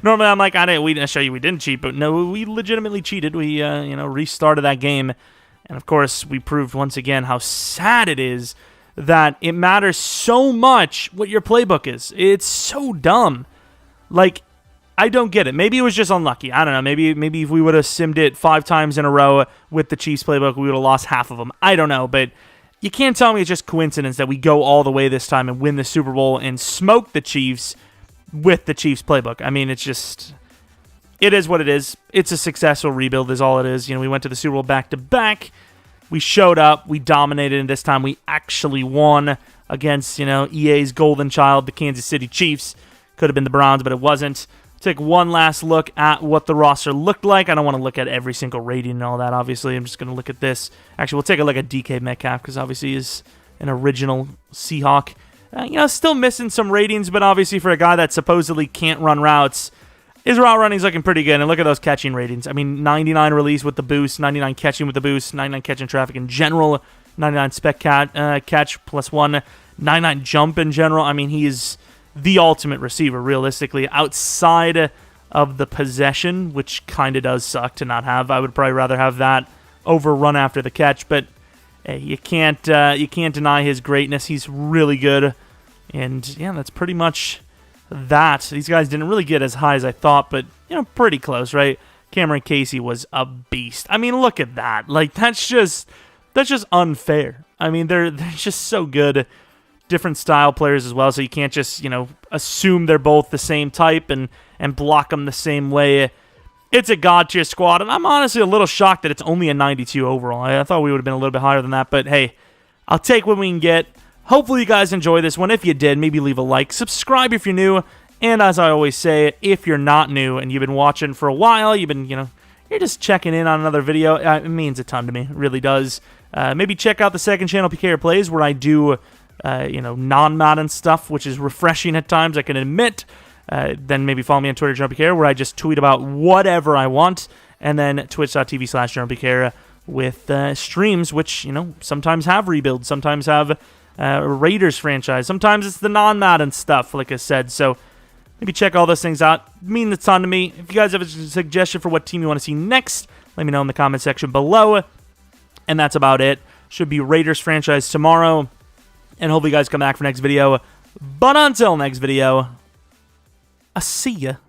Normally, I'm like, we didn't show you we didn't cheat, but no, we legitimately cheated. We, restarted that game. And, of course, we proved once again how sad it is that it matters so much what your playbook is. It's so dumb. Like, I don't get it. Maybe it was just unlucky. I don't know. Maybe if we would have simmed it 5 times in a row with the Chiefs playbook, we would have lost half of them. I don't know, but you can't tell me it's just coincidence that we go all the way this time and win the Super Bowl and smoke the Chiefs with the Chiefs playbook. I mean, it is what it is. It's a successful rebuild is all it is. We went to the Super Bowl back-to-back. We showed up. We dominated, and this time we actually won against, EA's golden child, the Kansas City Chiefs. Could have been the Browns, but it wasn't. Take one last look at what the roster looked like. I don't want to look at every single rating and all that, obviously. I'm just going to look at this. Actually, we'll take a look at DK Metcalf because obviously he's an original Seahawk. Still missing some ratings, but obviously for a guy that supposedly can't run routes, his route running's looking pretty good. And look at those catching ratings. I mean, 99 release with the boost, 99 catching with the boost, 99 catching traffic in general, 99 spec catch +1, 99 jump in general. I mean, he is the ultimate receiver, realistically, outside of the possession, which kind of does suck to not have. I would probably rather have that over run after the catch, but hey, you can't deny his greatness. He's really good, and yeah, that's pretty much that. These guys didn't really get as high as I thought, but pretty close, right? Cameron Casey was a beast. I mean, look at that. Like, that's just unfair. I mean, they're just so good. Different style players as well, so you can't just, assume they're both the same type and block them the same way. It's a god tier squad, and I'm honestly a little shocked that it's only a 92 overall. I thought we would have been a little bit higher than that, but hey, I'll take what we can get. Hopefully you guys enjoy this one. If you did, maybe leave a like. Subscribe if you're new. And as I always say, if you're not new and you've been watching for a while, you've been, you're just checking in on another video, it means a ton to me. It really does. Maybe check out the second channel, PK Plays, where I do, non-Madden stuff, which is refreshing at times, I can admit. Then maybe follow me on Twitter, Jeromepkr, where I just tweet about whatever I want. And then twitch.tv/Jeromepkr with streams, which, sometimes have rebuilds, sometimes have Raiders franchise, sometimes it's the non-Madden stuff, like I said. So maybe check all those things out. It means a ton to me. If you guys have a suggestion for what team you want to see next, let me know in the comment section below. And that's about it. Should be Raiders franchise tomorrow. And hopefully you guys come back for next video. But until next video, I'll see ya.